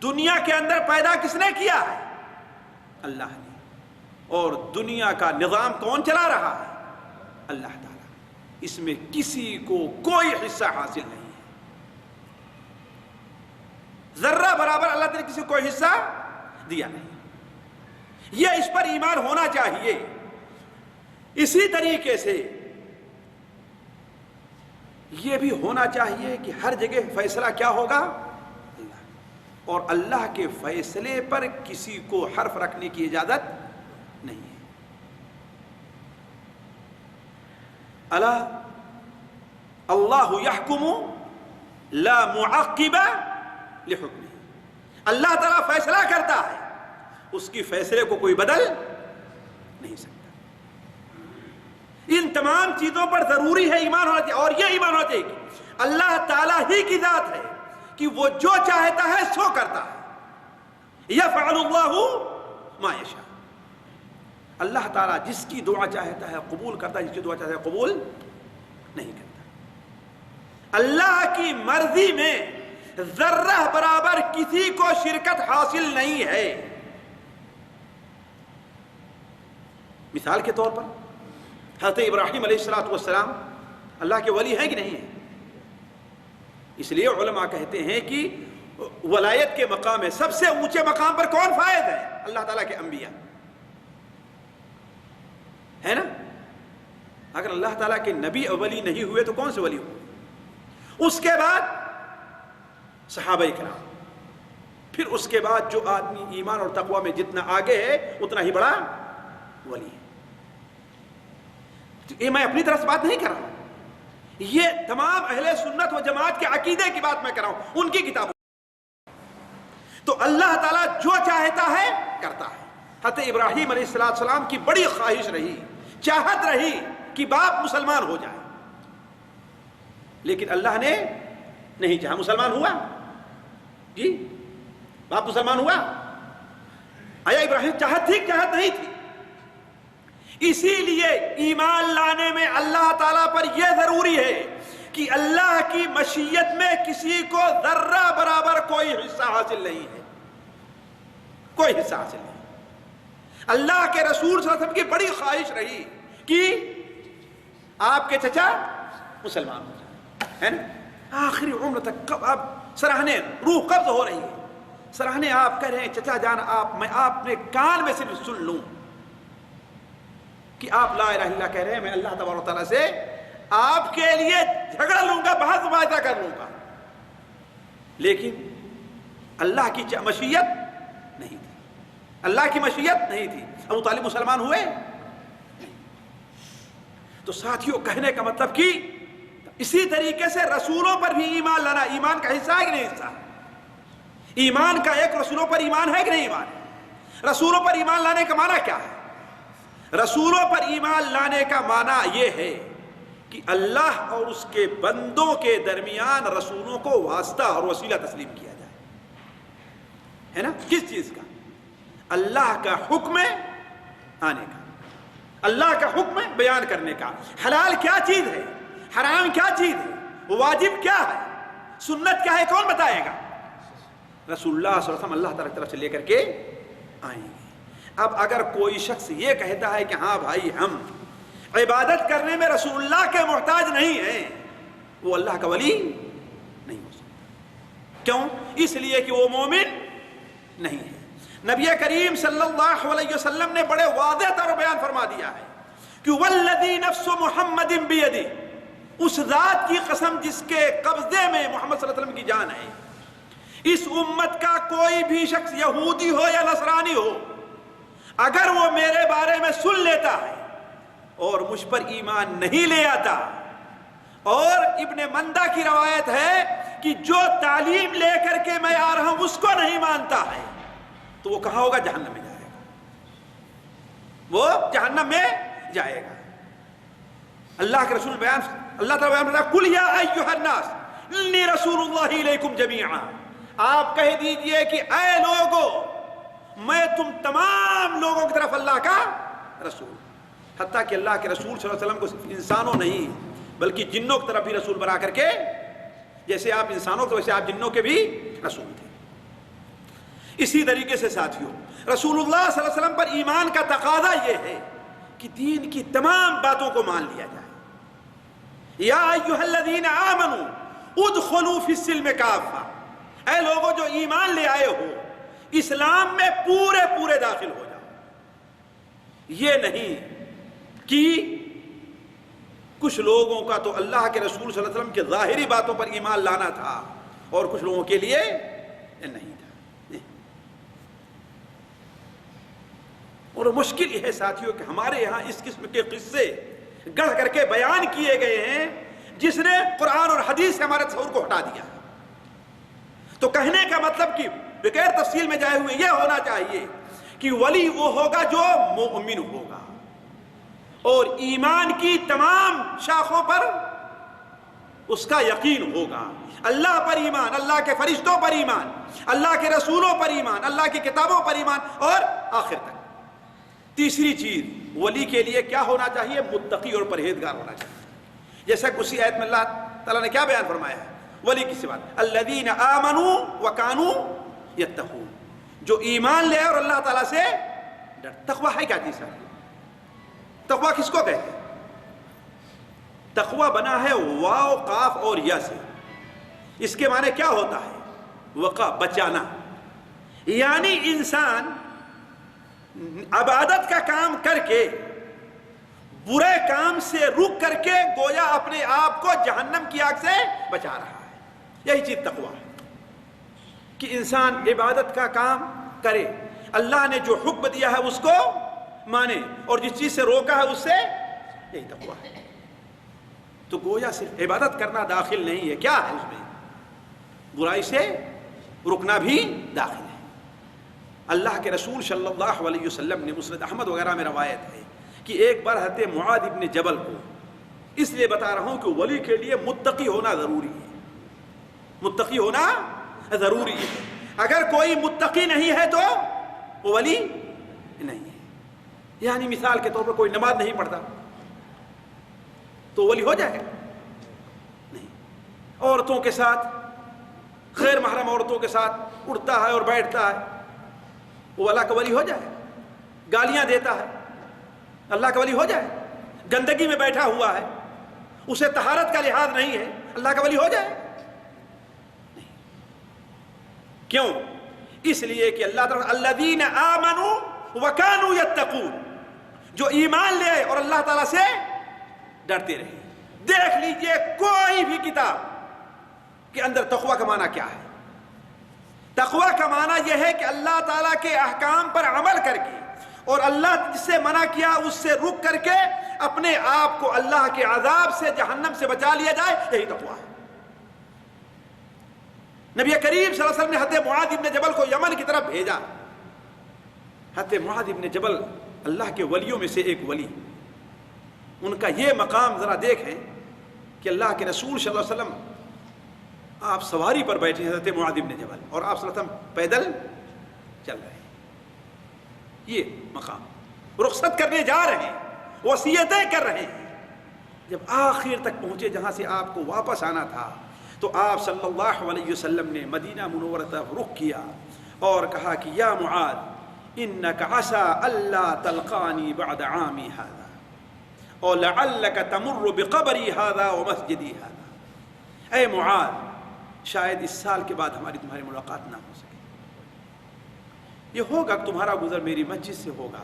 دنیا کے اندر پیدا کس نے کیا ہے؟ اللہ نے، اور دنیا کا نظام کون چلا رہا ہے؟ اللہ تعالیٰ۔ اس میں کسی کو کوئی حصہ حاصل نہیں ہے، ذرہ برابر اللہ تعالیٰ نے کسی کو کوئی حصہ دیا نہیں۔ یہ اس پر ایمان ہونا چاہیے۔ اسی طریقے سے یہ بھی ہونا چاہیے کہ ہر جگہ فیصلہ کیا ہوگا؟ اللہ۔ اور اللہ کے فیصلے پر کسی کو حرف رکھنے کی اجازت نہیں ہے. الا اللہ یحکم لا معقب لحکمہ. اللہ تعالیٰ فیصلہ کرتا ہے، اس کی فیصلے کو کوئی بدل نہیں سکتا. ان تمام چیزوں پر ضروری ہے ایمان ہونا چاہیے. اور یہ ایمان ہونا چاہیے کہ اللہ تعالیٰ ہی کی ذات ہے کہ وہ جو چاہتا ہے سو کرتا ہے. یفعل اللہ ما یشاء. اللہ تعالیٰ جس کی دعا چاہتا ہے قبول کرتا ہے، جس کی دعا چاہتا ہے قبول نہیں کرتا. اللہ کی مرضی میں ذرہ برابر کسی کو شرکت حاصل نہیں ہے. مثال کے طور پر حضرت ابراہیم علیہ السلام اللہ کے ولی ہیں کہ نہیں ہیں؟ اس لیے علماء کہتے ہیں کہ ولایت کے مقام میں سب سے اونچے مقام پر کون فائز ہے؟ اللہ تعالیٰ کے انبیاء ہے نا. اگر اللہ تعالیٰ کے نبی ولی نہیں ہوئے تو کون سے ولی ہوئے؟ اس کے بعد صحابہ کرام، پھر اس کے بعد جو آدمی ایمان اور تقوی میں جتنا آگے ہے اتنا ہی بڑا ولی ہے. یہ میں اپنی طرف سے بات نہیں کر رہا ہوں، یہ تمام اہل سنت و جماعت کے عقیدے کی بات میں کر رہا ہوں، ان کی کتابوں. تو اللہ تعالیٰ جو چاہتا ہے کرتا ہے. حضرت ابراہیم علیہ السلام کی بڑی خواہش رہی، چاہت رہی کہ باپ مسلمان ہو جائے، لیکن اللہ نے نہیں چاہا. مسلمان ہوا؟ جی باپ مسلمان ہوا؟ آیا ابراہیم چاہت تھی؟ چاہت نہیں تھی. اسی لیے ایمان لانے میں اللہ تعالیٰ پر یہ ضروری ہے کہ اللہ کی مشیت میں کسی کو ذرہ برابر کوئی حصہ حاصل نہیں ہے، کوئی حصہ حاصل نہیں. اللہ کے رسول صلی اللہ علیہ وسلم کی بڑی خواہش رہی کہ آپ کے چچا مسلمان ہو جائیں، ہے نا. آخری عمر تک کب آپ سراہنے روح قبض ہو رہی ہے، سراہنے آپ کہہ رہے ہیں چچا جان میں آپ نے کان میں صرف سن لوں کہ آپ لا الہ الا اللہ کہہ رہے ہیں، میں اللہ تبارک و تعالیٰ سے آپ کے لیے جھگڑا لوں گا، بحث مباحثہ کر لوں گا. لیکن اللہ کی مشیت نہیں تھی، اللہ کی مشیت نہیں تھی. ابو طالب مسلمان ہوئے نہیں. تو ساتھیوں کہنے کا مطلب کہ اسی طریقے سے رسولوں پر بھی ایمان لانا ایمان کا حصہ ہے کہ نہیں حصہ؟ ایمان کا ایک رسولوں پر ایمان ہے کہ نہیں ایمان ہے؟ رسولوں پر ایمان لانے کا معنی کیا ہے؟ رسولوں پر ایمان لانے کا معنی یہ ہے کہ اللہ اور اس کے بندوں کے درمیان رسولوں کو واسطہ اور وسیلہ تسلیم کیا جائے، ہے نا. کس چیز کا؟ اللہ کا حکم آنے کا، اللہ کا حکم بیان کرنے کا. حلال کیا چیز ہے، حرام کیا چیز ہے، واجب کیا ہے، سنت کیا ہے، کون بتائے گا؟ رسول اللہ صلی اللہ علیہ وسلم اللہ تعالیٰ کی طرف سے لے کر کے آئیں گے. اب اگر کوئی شخص یہ کہتا ہے کہ ہاں بھائی ہم عبادت کرنے میں رسول اللہ کے محتاج نہیں ہیں، وہ اللہ کا ولی نہیں ہو سکتا. کیوں؟ اس لیے کہ وہ مومن نہیں ہے. نبی کریم صلی اللہ علیہ وسلم نے بڑے واضح طور بیان فرما دیا ہے کہ والذی نفس محمد بیدی، اس ذات کی قسم جس کے قبضے میں محمد صلی اللہ علیہ وسلم کی جان ہے، اس امت کا کوئی بھی شخص یہودی ہو یا نصرانی ہو، اگر وہ میرے بارے میں سن لیتا ہے اور مجھ پر ایمان نہیں لے آتا، اور ابن مندہ کی روایت ہے کہ جو تعلیم لے کر کے میں آ رہا ہوں اس کو نہیں مانتا ہے، تو وہ کہاں ہوگا؟ جہنم میں جائے گا، وہ جہنم میں جائے گا. اللہ کے رسول بیان، اللہ تعالیٰ بیان کرتا ہے قُلْ يَا أَيُّهَا النَّاسِ إِنِّي رَسُولُ اللَّهِ إِلَيْكُمْ جَمِيعًا. آپ کہہ دیجئے کہ اے لوگو، میں تم تمام لوگوں کی طرف اللہ کا رسول. حتیٰ کہ اللہ کے رسول صلی اللہ علیہ وسلم کو صرف انسانوں نہیں بلکہ جنوں کی طرف بھی رسول بنا کر کے، جیسے آپ انسانوں تو ویسے آپ جنوں کے بھی رسول تھے. اسی طریقے سے ساتھیوں رسول اللہ صلی اللہ علیہ وسلم پر ایمان کا تقاضا یہ ہے کہ دین کی تمام باتوں کو مان لیا جائے. یا ایھا الذین آمنوا ادخلوا فی السلم کافہ، اے لوگوں جو ایمان لے آئے ہو اسلام میں پورے پورے داخل ہو جاؤ. یہ نہیں کہ کچھ لوگوں کا تو اللہ کے رسول صلی اللہ علیہ وسلم کے ظاہری باتوں پر ایمان لانا تھا اور کچھ لوگوں کے لیے نہیں تھا. اور مشکل یہ ہے ساتھیوں کہ ہمارے یہاں اس قسم کے قصے گڑھ کر کے بیان کیے گئے ہیں جس نے قرآن اور حدیث سے ہمارے تصور کو ہٹا دیا. تو کہنے کا مطلب کہ بغیر تفصیل میں جائے ہوئے یہ ہونا چاہیے کہ ولی وہ ہوگا جو مومن ہوگا اور ایمان کی تمام شاخوں پر اس کا یقین ہوگا. اللہ پر ایمان، اللہ کے فرشتوں پر ایمان، اللہ کے رسولوں پر ایمان، اللہ کی کتابوں پر ایمان، اور آخر تک. تیسری چیز ولی کے لیے کیا ہونا چاہیے؟ متقی اور پرہیزگار ہونا چاہیے. جیسا اسی آیت میں اللہ تعالیٰ نے کیا بیان فرمایا ہے ولی کی صفات، الذین آمنوا وکانوا یتقون، جو ایمان لے اور اللہ تعالیٰ سے ڈر. تقویٰ ہے کیا چیز ہے؟ تقویٰ کس کو کہتے ہیں؟ تقویٰ بنا ہے واو قاف اور یا سے. اس کے معنی کیا ہوتا ہے؟ وقا، بچانا. یعنی انسان عبادت کا کام کر کے برے کام سے رک کر کے گویا اپنے آپ کو جہنم کی آگ سے بچا رہا ہے. یہی چیز تقویٰ ہے کہ انسان عبادت کا کام کرے، اللہ نے جو حکم دیا ہے اس کو مانے، اور جس چیز سے روکا ہے اس سے، یہی تقویٰ ہے. تو گویا صرف عبادت کرنا داخل نہیں ہے، کیا ہے اس میں؟ برائی سے رکنا بھی داخل ہے. اللہ کے رسول صلی اللہ علیہ وسلم نے مسند احمد وغیرہ میں روایت ہے کہ ایک بار حضرت معاذ ابن جبل کو، اس لیے بتا رہا ہوں کہ ولی کے لیے متقی ہونا ضروری ہے. متقی ہونا ضروری ہے. اگر کوئی متقی نہیں ہے تو وہ ولی نہیں ہے. یعنی مثال کے طور پر کوئی نماز نہیں پڑھتا تو ولی ہو جائے گا؟ نہیں. عورتوں کے ساتھ، غیر محرم عورتوں کے ساتھ اٹھتا ہے اور بیٹھتا ہے، وہ اللہ کا ولی ہو جائے. گالیاں دیتا ہے، اللہ کا ولی ہو جائے. گندگی میں بیٹھا ہوا ہے، اسے طہارت کا لحاظ نہیں ہے، اللہ کا ولی ہو جائے؟ نہیں. کیوں؟ اس لیے کہ اللہ تعالیٰ الذین آمنوا وکانوا یتقون، جو ایمان لے آئے اور اللہ تعالیٰ سے ڈرتے رہے. دیکھ لیجئے کوئی بھی کتاب کے اندر تقویٰ کا معنی کیا ہے. تقویٰ کا معنی یہ ہے کہ اللہ تعالیٰ کے احکام پر عمل کر کے اور اللہ جس سے منع کیا اس سے رک کر کے اپنے آپ کو اللہ کے عذاب سے، جہنم سے بچا لیا جائے. یہی تقویٰ ہے. نبی کریم صلی اللہ علیہ وسلم نے حضرت معاذ ابن جبل کو یمن کی طرف بھیجا. حضرت معاذ ابن جبل اللہ کے ولیوں میں سے ایک ولی. ان کا یہ مقام ذرا دیکھیں کہ اللہ کے رسول صلی اللہ علیہ وسلم آپ سواری پر بیٹھے ہیں، حضرت معاذ ابن جبل، اور آپ صلی اللہ علیہ وسلم پیدل چل رہے ہیں. یہ مقام رخصت کرنے جا رہے ہیں، وصیتیں کر رہے ہیں. جب آخر تک پہنچے جہاں سے آپ کو واپس آنا تھا تو آپ صلی اللہ علیہ وسلم نے مدینہ منورہ طرف رخ کیا اور کہا کہ یا معاذ انک عسى الا تلقانی بعد عامی هذا اور لعلک تمر بقبری هذا ومسجدی هذا. اے معاذ، شاید اس سال کے بعد تمہاری ملاقات نہ ہو سکے. یہ ہوگا کہ تمہارا گزر میری مسجد سے ہوگا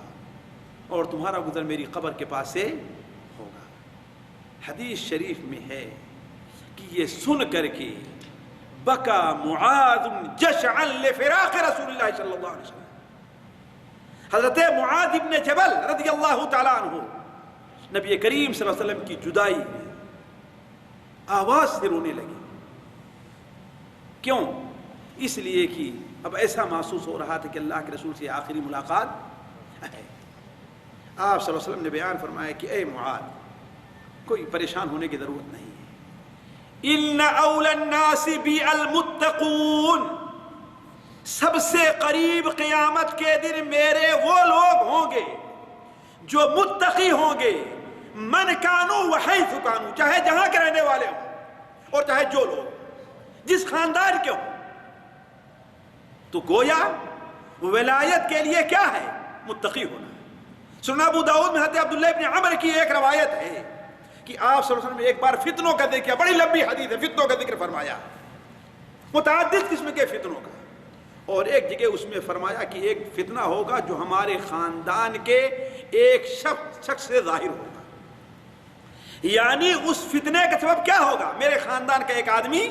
اور تمہارا گزر میری قبر کے پاس سے ہوگا. حدیث شریف میں ہے کہ یہ سن کر کے بکا معاذ جشعا لفراق رسول اللہ صلی اللہ علیہ وسلم. حضرت معاذ ابن جبل رضی اللہ تعالیٰ عنہ نبی کریم صلی اللہ علیہ وسلم کی جدائی میں آواز سے رونے لگے. کیوں؟ اس لیے کہ اب ایسا محسوس ہو رہا تھا کہ اللہ کے رسول سے آخری ملاقات ہے. آپ صلی اللہ علیہ وسلم نے بیان فرمایا کہ اے معاذ، کوئی پریشان ہونے کی ضرورت نہیں ہے. ان اول الناس بی المتقون، سب سے قریب قیامت کے دن میرے وہ لوگ ہوں گے جو متقی ہوں گے. من کانوا وحیث کانوا، چاہے جہاں کے رہنے والے ہوں اور چاہے جو لوگ جس خاندان کے ہوں. تو گویا ولایت کے لیے کیا ہے؟ متقی ہونا. سنن ابو داؤد میں حضرت عبداللہ ابن عمر کی ایک روایت ہے کہ آپ صلی اللہ علیہ وسلم نے ایک بار فتنوں کا ذکر کیا. بڑی لمبی حدیث ہے، فتنوں کا ذکر فرمایا، متعدد قسم کے فتنوں کا. اور ایک جگہ اس میں فرمایا کہ ایک فتنہ ہوگا جو ہمارے خاندان کے ایک شخص سے ظاہر ہوگا. یعنی اس فتنے کا سبب کیا ہوگا؟ میرے خاندان کا ایک آدمی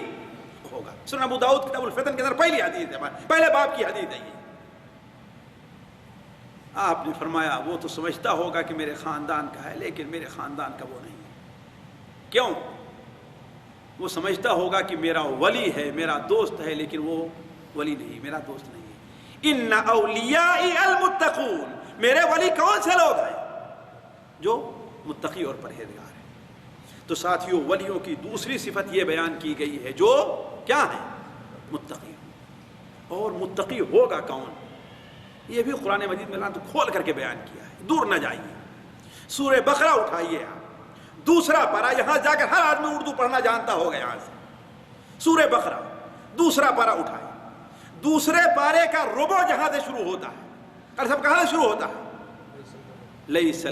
ہوگا. سنن ابو داؤد کتاب الفتن کے اندر پہلی حدیث ہے, پہلے باب کی حدیث ہے یہ. آپ نے فرمایا وہ تو سمجھتا ہوگا کہ میرے خاندان کا ہے, لیکن میرے خاندان کا وہ نہیں. کیوں؟ وہ سمجھتا ہوگا کہ میرا ولی ہے, میرا دوست ہے, لیکن وہ ولی نہیں, میرا دوست نہیں ہے. ان اولیائی المتقون, میرے ولی کون سے لوگ ہیں؟ جو متقی اور پرہیزگار ہیں. تو ساتھیوں, ولیوں کی دوسری صفت یہ بیان کی گئی ہے جو کیا ہے؟ متقی. اور متقی ہوگا کون؟ یہ بھی قرآن مجید میں تو کھول کر کے بیان کیا ہے, دور نہ جائیے. سورہ بقرہ اٹھائیے آپ, دوسرا پارہ, یہاں جا کر ہر آدمی اردو پڑھنا جانتا ہوگا. یہاں سے سورہ بقرہ دوسرا پارہ اٹھائے, دوسرے پارے کا ربع جہاں سے شروع ہوتا ہے, اور سب کہاں سے شروع ہوتا ہے؟ لیس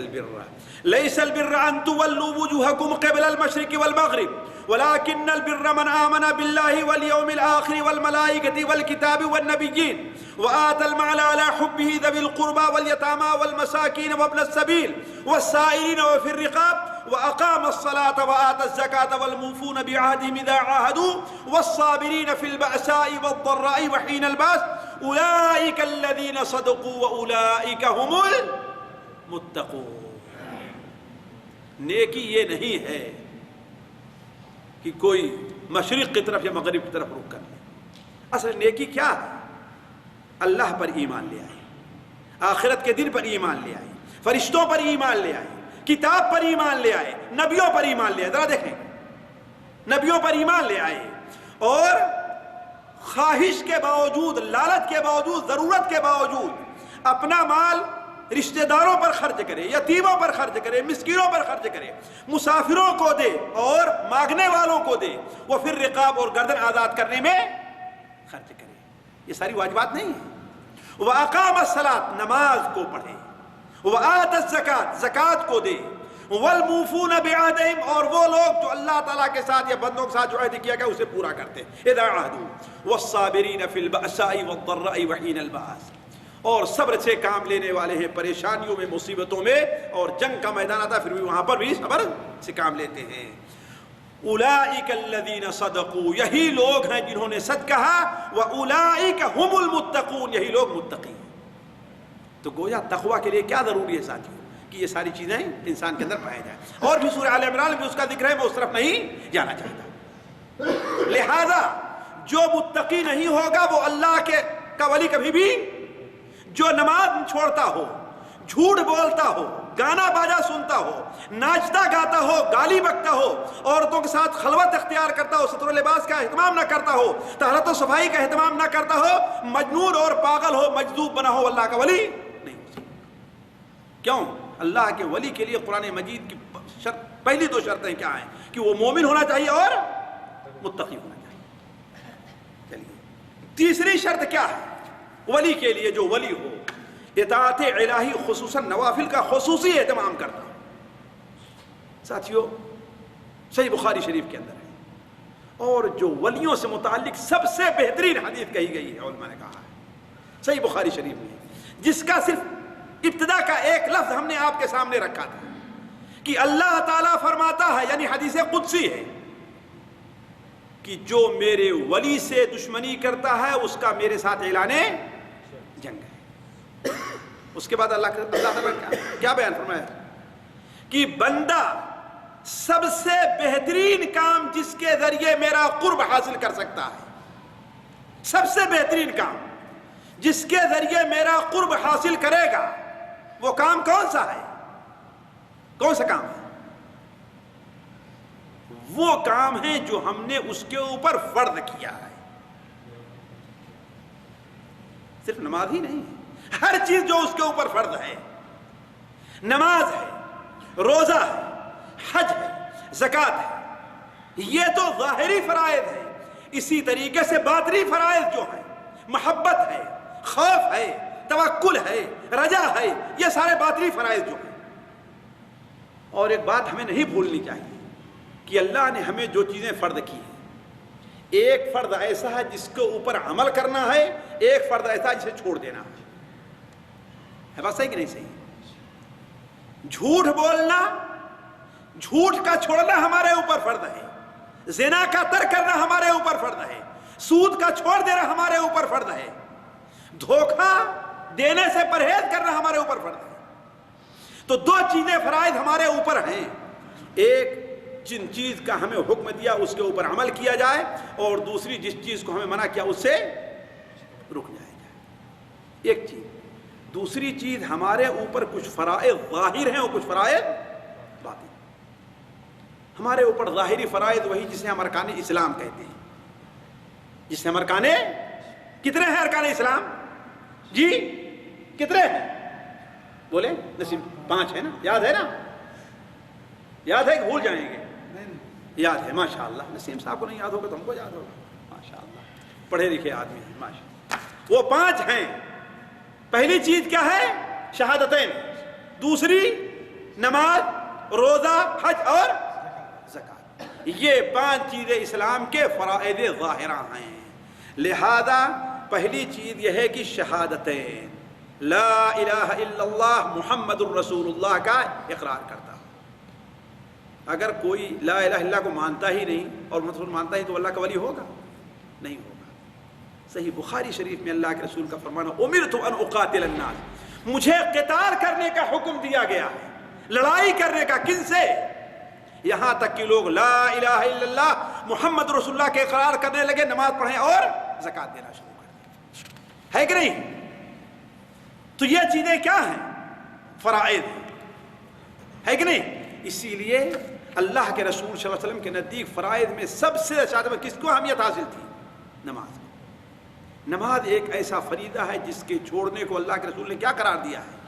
البر ان تولوا وجوهكم قبل المشرق والمغرب ولكن البر من آمن بالله واليوم الآخر والملائكة والكتاب والنبيين وآتى المال على حبه ذوي القربى واليتامى والمساكين وابن السبيل والسائلين وفي الرقاب وأقام الصلاة وآتى الزكاة والموفون بعهدهم إذا عاهدوا والصابرين في البأساء والضراء وحين البأس أولئك الذين صدقوا وأولئك هم المتقون. نیکی یہ نہیں ہے کہ کوئی مشرق کی طرف یا مغرب کی طرف رخ کر لے. اصل نیکی کیا ہے؟ اللہ پر ایمان لے آئے, آخرت کے دن پر ایمان لے آئے, فرشتوں پر ایمان لے آئے, کتاب پر ایمان لے آئے, نبیوں پر ایمان لے آئے. ذرا دیکھیں, نبیوں پر ایمان لے آئے اور خواہش کے باوجود, لالچ کے باوجود, ضرورت کے باوجود اپنا مال رشتہ داروں پر خرچ کرے, یتیموں پر خرچ کرے, مسکینوں پر خرچ کرے, مسافروں کو دے اور مانگنے والوں کو دے, وہ پھر رقاب اور گردن آزاد کرنے میں خرچ کرے. یہ ساری واجبات نہیں ہیں. وَأَقَامَ الصَّلَاةَ, نماز کو پڑھے, وَآتَى الزَّكَاةَ, زکوٰۃ کو دے, وَالْمُوفُونَ بِعَهْدِهِمْ, اور وہ لوگ جو اللہ تعالیٰ کے ساتھ یا بندوں کے ساتھ جو عہد کیا گیا اسے پورا کرتے ہیں, اِذَا عَهْدُوا, وَالصَّابِرِينَ فِي الْبَأْسَاءِ وَالضَّرَّاءِ وَحِينَ الْبَأْسِ, اور صبر سے کام لینے والے ہیں پریشانیوں میں, مصیبتوں میں, اور جنگ کا میدان آتا ہے پھر بھی وہاں پر بھی صبر سے کام لیتے ہیں. اولئک الذین صدقوا, یہی لوگ ہیں جنہوں نے سچ کہا, واولئک هم المتقون, یہی لوگ متقی ہیں. تو گویا تقوی کے لیے کیا ضروری ہے ساتھیوں کہ یہ ساری چیزیں انسان کے اندر پائے جائیں. اور بھی سورہ آل عمران میں اس کا ذکر ہے, میں اس طرف نہیں جانا چاہتا. لہذا جو متقی نہیں ہوگا وہ اللہ کا ولی کبھی بھی, جو نماز چھوڑتا ہو, جھوٹ بولتا ہو, گانا باجا سنتا ہو, ناچتا گاتا ہو, گالی بکتا ہو, عورتوں کے ساتھ خلوت اختیار کرتا ہو, ستر و لباس کا اہتمام نہ کرتا ہو, طہارت و صفائی کا اہتمام نہ کرتا ہو, مجنون اور پاگل ہو, مجذوب بنا ہو, اللہ کا ولی نہیں ہو سکتا. کیوں؟ اللہ کے ولی کے لیے قرآن مجید کی پہلی دو شرطیں کیا ہیں؟ کہ وہ مومن ہونا چاہیے اور متقی ہونا چاہیے. چلیے, تیسری شرط کیا ہے ولی کے لیے؟ جو ولی ہو اطاعت الہی, خصوصاً نوافل کا خصوصی اہتمام کرتا ہو. ساتھیوں, صحیح بخاری شریف کے اندر ہے, اور جو ولیوں سے متعلق سب سے بہترین حدیث کہی گئی ہے, علماء نے کہا ہے صحیح بخاری شریف میں, جس کا صرف ابتدا کا ایک لفظ ہم نے آپ کے سامنے رکھا تھا کہ اللہ تعالیٰ فرماتا ہے, یعنی حدیث قدسی ہے, کہ جو میرے ولی سے دشمنی کرتا ہے اس کا میرے ساتھ اعلان جنگ ہے. اس کے بعد اللہ تعالیٰ کیا بیان فرمایا کہ بندہ سب سے بہترین کام جس کے ذریعے میرا قرب حاصل کر سکتا ہے, سب سے بہترین کام جس کے ذریعے میرا قرب حاصل کرے گا, وہ کام کون سا ہے؟ کون سا کام ہے؟ وہ کام ہے جو ہم نے اس کے اوپر فرض کیا ہے. صرف نماز ہی نہیں, ہر چیز جو اس کے اوپر فرض ہے, نماز ہے, روزہ ہے, حج ہے, زکوٰۃ ہے, یہ تو ظاہری فرائض ہے. اسی طریقے سے باطنی فرائض جو ہیں, محبت ہے, خوف ہے, توکل ہے, رجا ہے, یہ سارے باطنی فرائض جو ہیں. اور ایک بات ہمیں نہیں بھولنی چاہیے کہ اللہ نے ہمیں جو چیزیں فرض کی ہیں, ایک فرض ایسا ہے جس کے اوپر عمل کرنا ہے, ایک فرض ایسا ہے جسے چھوڑ دینا ہے. بات صحیح کہ نہیں صحیح؟ جھوٹ بولنا, جھوٹ کا چھوڑنا ہمارے اوپر فرض ہے, زنا کا ترک کرنا ہمارے اوپر فرض ہے, سود کا چھوڑ دینا ہمارے اوپر فرض ہے، دھوکہ دینے سے پرہیز کرنا ہمارے اوپر فرض ہے۔ تو دو چیزیں فرائض ہمارے اوپر ہیں، ایک جن چیز کا ہمیں حکم دیا اس کے اوپر عمل کیا جائے، اور دوسری جس چیز کو ہمیں منع کیا اس سے رک جائے۔ ایک چیز، دوسری چیز ہمارے اوپر کچھ فرائض ظاہر ہیں اور کچھ فرائض باطن۔ ہمارے اوپر ظاہری فرائض وہی جسے ہم ارکان اسلام کہتے ہیں، جسے ہم کتنے ہیں ارکان اسلام؟ جی کتنے ہیں؟ بولے نسیم، 5 ہے نا؟ یاد ہے نا؟ یاد ہے کہ بھول جائیں گے؟ یاد ہے، ماشاءاللہ۔ نسیم صاحب کو نہیں یاد ہوگا تو ہم کو یاد ہوگا، ماشاءاللہ، پڑھے لکھے آدمی ہیں، ماشاءاللہ۔ وہ 5 ہیں۔ پہلی چیز کیا ہے؟ شہادتین، دوسری نماز، روزہ، حج اور زکات۔ یہ 5 چیزیں اسلام کے فرائض ظاہرہ ہیں۔ لہذا پہلی چیز یہ ہے کہ شہادتین، لا الہ الا اللہ محمد الرسول اللہ کا اقرار کرتا۔ اگر کوئی لا الہ الا اللہ کو مانتا ہی نہیں اور محمد مانتا ہی تو اللہ کا ولی ہوگا؟ نہیں ہوگا۔ صحیح بخاری شریف میں اللہ کے رسول کا فرمانا، امرت ان اقاتل الناس، مجھے قتال کرنے کا حکم دیا گیا ہے، لڑائی کرنے کا۔ کن سے؟ یہاں تک کہ لوگ لا الہ الا اللہ محمد رسول اللہ کے اقرار کرنے لگے، نماز پڑھیں اور زکات دینا شروع کر دیں، ہے کہ نہیں؟ تو یہ چیزیں کیا ہیں؟ فرائض، ہے کہ نہیں؟ اسی لیے اللہ کے رسول صلی اللہ علیہ وسلم کے نزدیک فرائض میں سب سے زیادہ کس کو اہمیت حاصل تھی؟ نماز۔ نماز ایک ایسا فریضہ ہے جس کے چھوڑنے کو اللہ کے رسول نے کیا قرار دیا ہے؟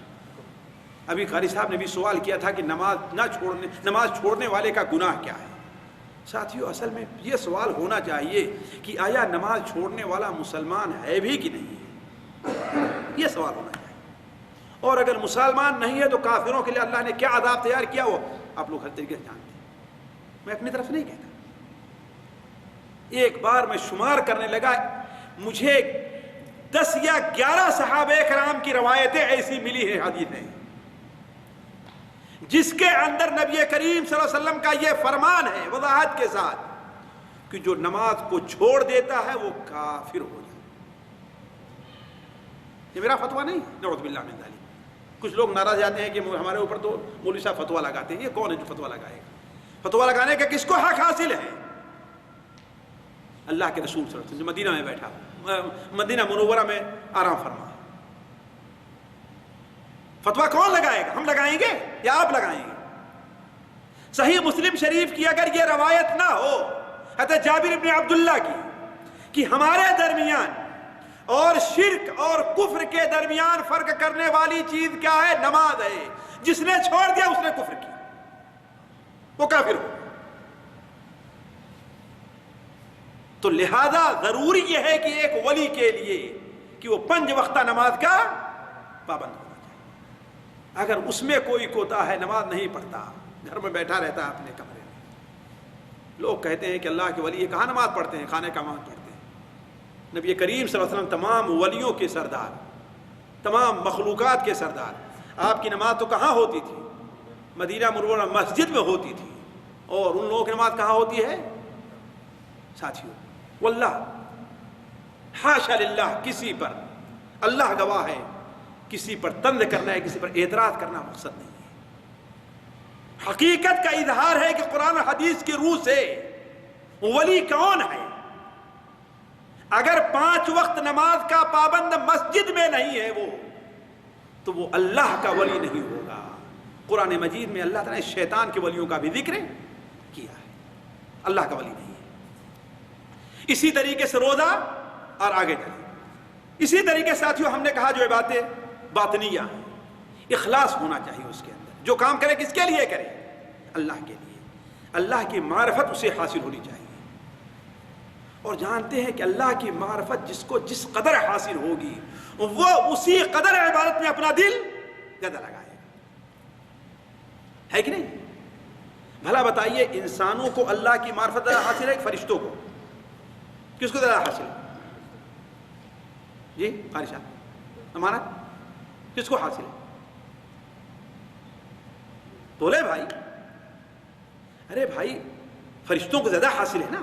ابھی قاری صاحب نے بھی سوال کیا تھا کہ نماز چھوڑنے والے کا گناہ کیا ہے؟ ساتھیو، اصل میں یہ سوال ہونا چاہیے کہ آیا نماز چھوڑنے والا مسلمان ہے بھی کہ نہیں ہے؟ یہ سوال ہونا چاہیے۔ اور اگر مسلمان نہیں ہے تو کافروں کے لیے اللہ نے کیا عذاب تیار کیا وہ آپ لوگ ہر طریقے سے جانتے ہیں، میں اپنی طرف نہیں کہتا۔ ایک بار میں شمار کرنے لگا، مجھے 10 یا 11 صحابہ کرام کی روایتیں ایسی ملی ہیں، حدیثیں، جس کے اندر نبی کریم صلی اللہ علیہ وسلم کا یہ فرمان ہے وضاحت کے ساتھ کہ جو نماز کو چھوڑ دیتا ہے وہ کافر ہو جائے۔ یہ میرا فتویٰ نہیں، نعوذ باللہ من ذالک۔ کچھ لوگ ناراض جاتے ہیں کہ ہمارے اوپر تو مولوی صاحب فتویٰ لگاتے ہیں۔ یہ کون ہے جو فتویٰ لگائے گا؟ فتویٰ لگانے کا کس کو حق حاصل ہے؟ اللہ کے رسول صلی اللہ علیہ وسلم جو مدینہ میں بیٹھا، مدینہ منورہ میں آرام فرما، فتویٰ کون لگائے گا؟ ہم لگائیں گے یا آپ لگائیں گے؟ صحیح مسلم شریف کی اگر یہ روایت نہ ہو حضرت جابر بن عبداللہ کی کہ ہمارے درمیان اور شرک اور کفر کے درمیان فرق کرنے والی چیز کیا ہے؟ نماز ہے، جس نے چھوڑ دیا اس نے کفر کیا، وہ کافر ہو۔ تو لہذا ضروری یہ ہے کہ ایک ولی کے لیے کہ وہ 5 وقتہ نماز کا پابند ہونا چاہیے۔ اگر اس میں کوئی کوتا ہے، نماز نہیں پڑھتا، گھر میں بیٹھا رہتا ہے اپنے کمرے میں، لوگ کہتے ہیں کہ اللہ کے ولی کہاں نماز پڑھتے ہیں؟ خانے کعبہ میں پڑھتے ہیں۔ نبی کریم صلی اللہ علیہ وسلم تمام ولیوں کے سردار، تمام مخلوقات کے سردار، آپ کی نماز تو کہاں ہوتی تھی؟ مدینہ منورہ مسجد میں ہوتی تھی، اور ان لوگوں کی نماز کہاں ہوتی ہے؟ ساتھیوں، واللہ حاشا للہ، کسی پر، اللہ گواہ ہے، کسی پر طنز کرنا ہے، کسی پر اعتراض کرنا مقصد نہیں ہے۔ حقیقت کا اظہار ہے کہ قرآن و حدیث کی روح سے ولی کون ہے۔ اگر 5 وقت نماز کا پابند مسجد میں نہیں ہے وہ، تو وہ اللہ کا ولی نہیں ہوگا۔ قرآن مجید میں اللہ تعالیٰ نے شیطان کے ولیوں کا بھی ذکر کیا ہے، اللہ کا ولی نہیں ہے۔ اسی طریقے سے روزہ، اور آگے چلیں، اسی طریقے ساتھیوں ہم نے کہا جو باتیں باطنیہ ہیں، اخلاص ہونا چاہیے اس کے اندر، جو کام کرے کس کے لیے کرے؟ اللہ کے لیے۔ اللہ کی معرفت اسے حاصل ہونی چاہیے، اور جانتے ہیں کہ اللہ کی معرفت جس کو جس قدر حاصل ہوگی وہ اسی قدر عبادت میں اپنا دل گدا لگائے گا، ہے کہ نہیں؟ بھلا بتائیے، انسانوں کو اللہ کی معرفت حاصل ہے کہ فرشتوں کو؟ کس کو زیادہ حاصل ہے؟ جی قاری صاحب، امانت کس کو حاصل ہے؟ بولے بھائی، ارے بھائی، فرشتوں کو زیادہ حاصل ہے نا،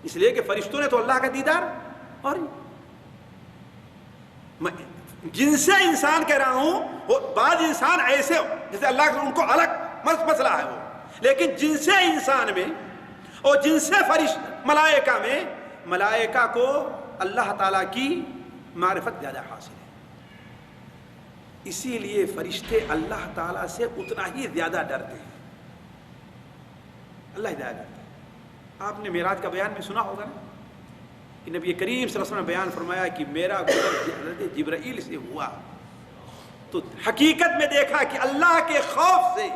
اس لیے کہ فرشتوں نے تو اللہ کا دیدار، اور جن سے انسان کہہ رہا ہوں، بعض انسان ایسے جیسے اللہ کا ان کو الگ مسئلہ ہے وہ، لیکن جن سے انسان میں اور جن سے ملائکہ میں، ملائکہ کو اللہ تعالیٰ کی معرفت زیادہ حاصل ہے، اسی لیے فرشتے اللہ تعالیٰ سے اتنا ہی زیادہ ڈرتے ہیں، اللہ زیادہ ڈرتے ہیں۔ آپ نے معراج کا بیان میں سنا ہوگا نا کہ نبی کریم صلی اللہ علیہ وسلم نے بیان فرمایا کہ میرا گزر حضرت جبرائیل سے ہوا تو حقیقت میں دیکھا کہ اللہ کے خوف سے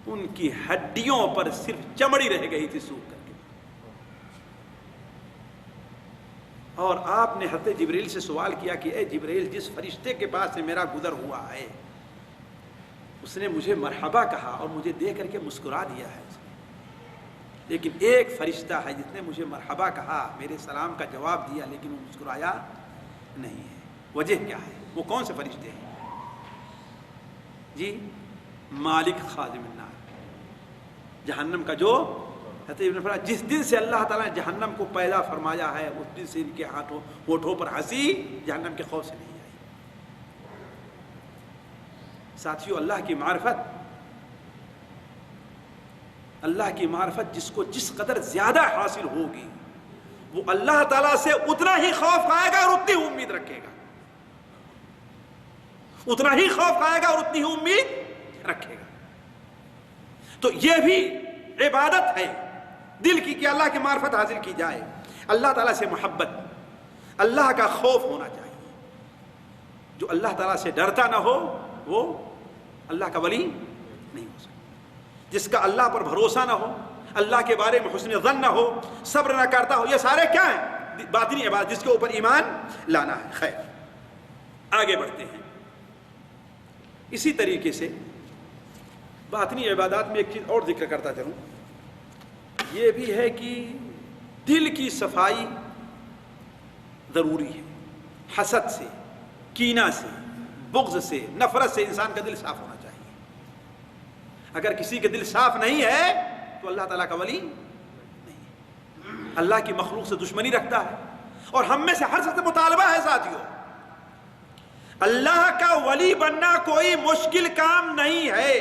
ان کی ہڈیوں پر صرف چمڑی رہ گئی تھی سوکھ کر کے، اور آپ نے حضرت جبرائیل سے سوال کیا کہ اے جبرائیل، جس فرشتے کے پاس سے میرا گزر ہوا ہے اس نے مجھے مرحبا کہا اور مجھے دیکھ کر کے مسکرا دیا ہے، لیکن ایک فرشتہ ہے جس نے مجھے مرحبا کہا، میرے سلام کا جواب دیا، لیکن وہ مسکرایا نہیں ہے۔ وجہ کیا ہے؟ وہ کون سے فرشتے ہیں؟ جی، مالک خازن النار، جہنم کا جو جس دن سے اللہ تعالیٰ نے جہنم کو پیدا فرمایا ہے اس دن سے ان کے ہاتھوں ہونٹوں پر ہنسی جہنم کے خوف سے نہیں آئی۔ ساتھیو، اللہ کی معرفت جس کو جس قدر زیادہ حاصل ہوگی وہ اللہ تعالیٰ سے اتنا ہی خوف کھائے گا اور اتنی ہی امید رکھے گا، اتنا ہی خوف کھائے گا اور اتنی ہی امید رکھے گا۔ تو یہ بھی عبادت ہے دل کی کہ اللہ کی معرفت حاصل کی جائے، اللہ تعالیٰ سے محبت، اللہ کا خوف ہونا چاہیے۔ جو اللہ تعالیٰ سے ڈرتا نہ ہو وہ اللہ کا ولی نہیں ہو سکتا۔ جس کا اللہ پر بھروسہ نہ ہو، اللہ کے بارے میں حسن ظن نہ ہو، صبر نہ کرتا ہو، یہ سارے کیا ہیں؟ باطنی عبادت، جس کے اوپر ایمان لانا ہے۔ خیر، آگے بڑھتے ہیں۔ اسی طریقے سے باطنی عبادات میں ایک چیز اور ذکر کرتا چلوں، یہ بھی ہے کہ دل کی صفائی ضروری ہے۔ حسد سے، کینہ سے، بغض سے، نفرت سے انسان کا دل صاف ہونا چاہیے۔ اگر کسی کے دل صاف نہیں ہے تو اللہ تعالیٰ کا ولی نہیں، اللہ کی مخلوق سے دشمنی رکھتا ہے۔ اور ہم میں سے ہر شخص سے مطالبہ ہے ساتھیوں، اللہ کا ولی بننا کوئی مشکل کام نہیں ہے،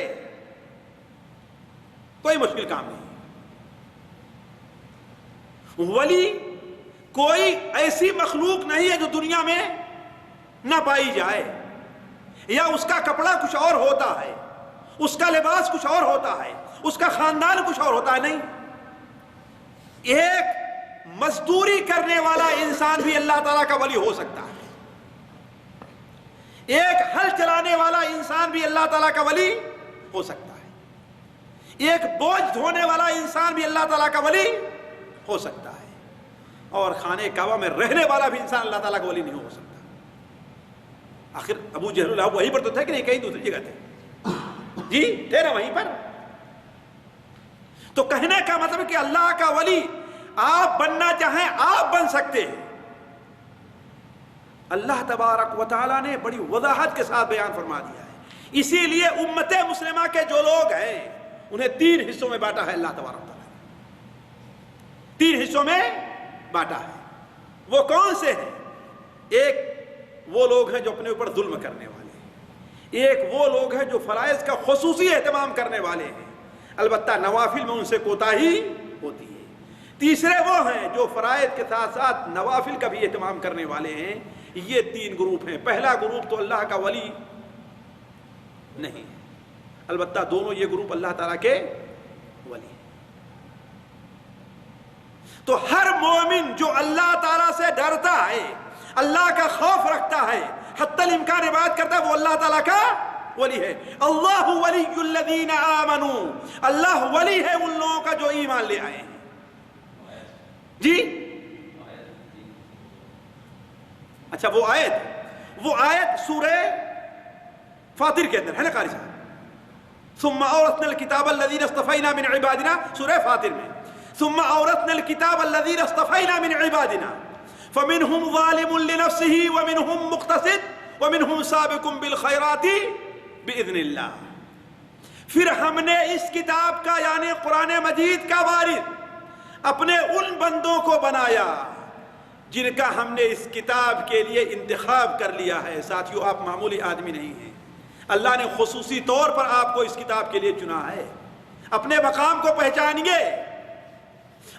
کوئی مشکل کام نہیں۔ ولی کوئی ایسی مخلوق نہیں ہے جو دنیا میں نہ پائی جائے، یا اس کا کپڑا کچھ اور ہوتا ہے، اس کا لباس کچھ اور ہوتا ہے، اس کا خاندان کچھ اور ہوتا ہے، نہیں۔ ایک مزدوری کرنے والا انسان بھی اللہ تعالیٰ کا ولی ہو سکتا ہے، ایک ہل چلانے والا انسان بھی اللہ تعالیٰ کا ولی ہو سکتا ہے، ایک بوجھ دھونے والا انسان بھی اللہ تعالیٰ کا ولی ہو سکتا ہے، اور خانہ کعبہ میں رہنے والا بھی انسان اللہ تعالیٰ کا ولی نہیں ہو سکتا۔ آخر ابو جہل اللہ وہیں پر تو تھے کہ نہیں، کہیں دوسری جگہ تھے؟ جی تھے نا وہیں پر۔ تو کہنے کا مطلب کہ اللہ کا ولی آپ بننا چاہیں آپ بن سکتے ہیں۔ اللہ تبارک و تعالیٰ نے بڑی وضاحت کے ساتھ بیان فرما دیا ہے، اسی لیے امت مسلمہ کے جو لوگ ہیں انہیں 3 حصوں میں بانٹا ہے اللہ تبارک و تعالیٰ نے، 3 حصوں میں بانٹا ہے۔ وہ کون سے ہیں؟ ایک وہ لوگ ہیں جو اپنے اوپر ظلم کرنے والے ہیں، ایک وہ لوگ ہیں جو فرائض کا خصوصی اہتمام کرنے والے ہیں، البتہ نوافل میں ان سے کوتاہی ہوتی ہے۔ تیسرے وہ ہیں جو فرائض کے ساتھ ساتھ نوافل کا بھی اہتمام کرنے والے ہیں۔ یہ 3 گروپ ہیں۔ پہلا گروپ تو اللہ کا ولی نہیں ہے، البتہ دونوں یہ گروپ اللہ تعالیٰ کے ولی ہیں۔ تو ہر مومن جو اللہ تعالیٰ سے ڈرتا ہے، اللہ کا خوف رکھتا ہے، حتی الامکان عبادت کرتا ہے، وہ اللہ تعالیٰ کا ولی ہے۔ اللہ ولی الذین آمنوا، اللہ ولی ہے ان لوگوں کا جو ایمان لے آئے ہیں۔ جی اچھا، وہ آیت سورہ فاطر کے اندر ہے نا قاری صاحب؟ ثم اورثنا الکتاب الذین اصطفینا من عبادنا، سورہ فاطر میں ثم اورثنا الکتاب الذین اصطفینا من عبادنا فمنهم ظالم لنفسه ومنهم مقتصد ومنهم سابق بالخیرات باذن اللہ۔ پھر ہم نے اس کتاب کا یعنی قرآن مجید کا وارث اپنے ان بندوں کو بنایا جن کا ہم نے اس کتاب کے لیے انتخاب کر لیا ہے۔ ساتھیو، آپ معمولی آدمی نہیں ہیں، اللہ نے خصوصی طور پر آپ کو اس کتاب کے لیے چنا ہے۔ اپنے مقام کو پہچانیے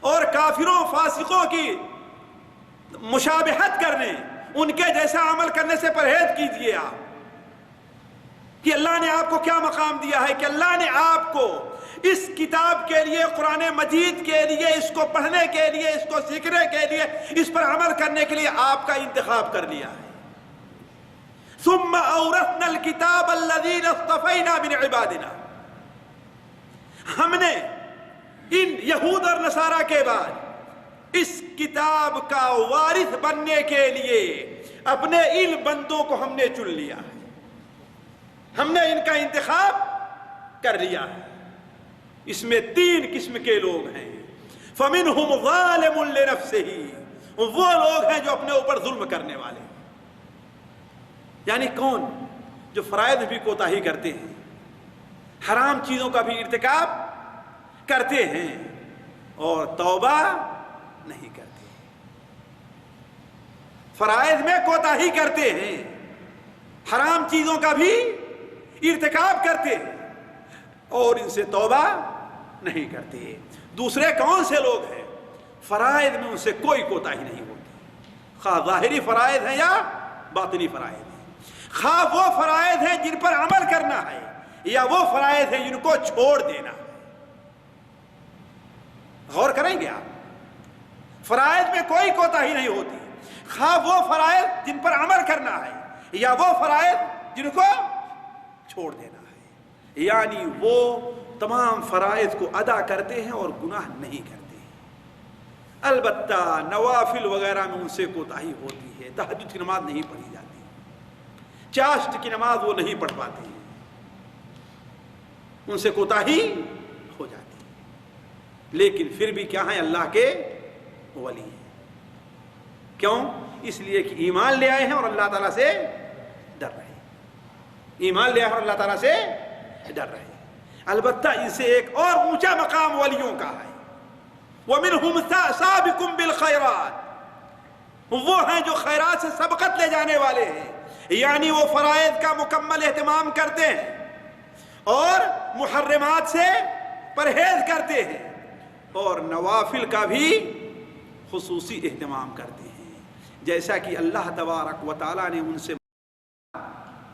اور کافروں فاسقوں کی مشابہت کرنے، ان کے جیسا عمل کرنے سے پرہیز کیجیے آپ کہ اللہ نے آپ کو کیا مقام دیا ہے، کہ اللہ نے آپ کو اس کتاب کے لیے، قرآن مجید کے لیے، اس کو پڑھنے کے لیے، اس کو سیکھنے کے لیے، اس پر عمل کرنے کے لیے آپ کا انتخاب کر لیا ہے۔ ثم اورثنا الكتاب الذين اصطفينا من عبادنا، ہم نے ان یہود اور نصارہ کے بعد اس کتاب کا وارث بننے کے لیے اپنے ان بندوں کو ہم نے چن لیا ہے، ہم نے ان کا انتخاب کر لیا ہے۔ اس میں 3 قسم کے لوگ ہیں۔ فَمِنْهُمْ ظَالِمٌ لِنَفْسِهِ، وہ لوگ ہیں جو اپنے اوپر ظلم کرنے والے، یعنی کون؟ جو فرائض بھی کوتاہی کرتے ہیں، حرام چیزوں کا بھی ارتکاب کرتے ہیں اور توبہ نہیں کرتے، فرائض میں کوتاہی کرتے ہیں، حرام چیزوں کا بھی ارتکاب کرتے ہیں اور ان سے توبہ نہیں کرتے۔ دوسرے کون سے لوگ ہیں؟ فرائض میں ان سے کوئی کوتاہی نہیں ہوتی، خواہ ظاہری فرائض ہیں یا باطنی فرائض ہیں، خواہ وہ فرائض ہیں جن پر عمل کرنا ہے یا وہ فرائض ہیں جن کو چھوڑ دینا ہے۔ غور کریں گے آپ، فرائض میں کوئی کوتاہی نہیں ہوتی، خواہ وہ فرائض جن پر عمل کرنا ہے یا وہ فرائض جن کو چھوڑ دینا ہے، یعنی وہ تمام فرائض کو ادا کرتے ہیں اور گناہ نہیں کرتے ہیں۔ البتہ نوافل وغیرہ میں ان سے کوتاہی ہوتی ہے، تہجد کی نماز نہیں پڑھی جاتی، چاشت کی نماز وہ نہیں پڑھ پاتے ہیں، ان سے کوتاہی ہو جاتی ہے، لیکن پھر بھی کیا ہیں؟ اللہ کے ولی ہیں۔ کیوں؟ اس لیے کہ ایمان لے آئے ہیں اور اللہ تعالیٰ سے ڈر رہے ہیں، ایمان لے آئے ہیں اور اللہ تعالیٰ سے ڈر رہے ہیں۔ البتہ ان سے ایک اور اونچا مقام ولیوں کا ہے، وَمِنْهُمْ سَابِقٌ بِالْخَيْرَاتِ، وہ ہیں جو خیرات سے سبقت لے جانے والے ہیں، یعنی وہ فرائض کا مکمل اہتمام کرتے ہیں اور محرمات سے پرہیز کرتے ہیں اور نوافل کا بھی خصوصی اہتمام کرتے ہیں، جیسا کہ اللہ تبارک و تعالیٰ نے ان سے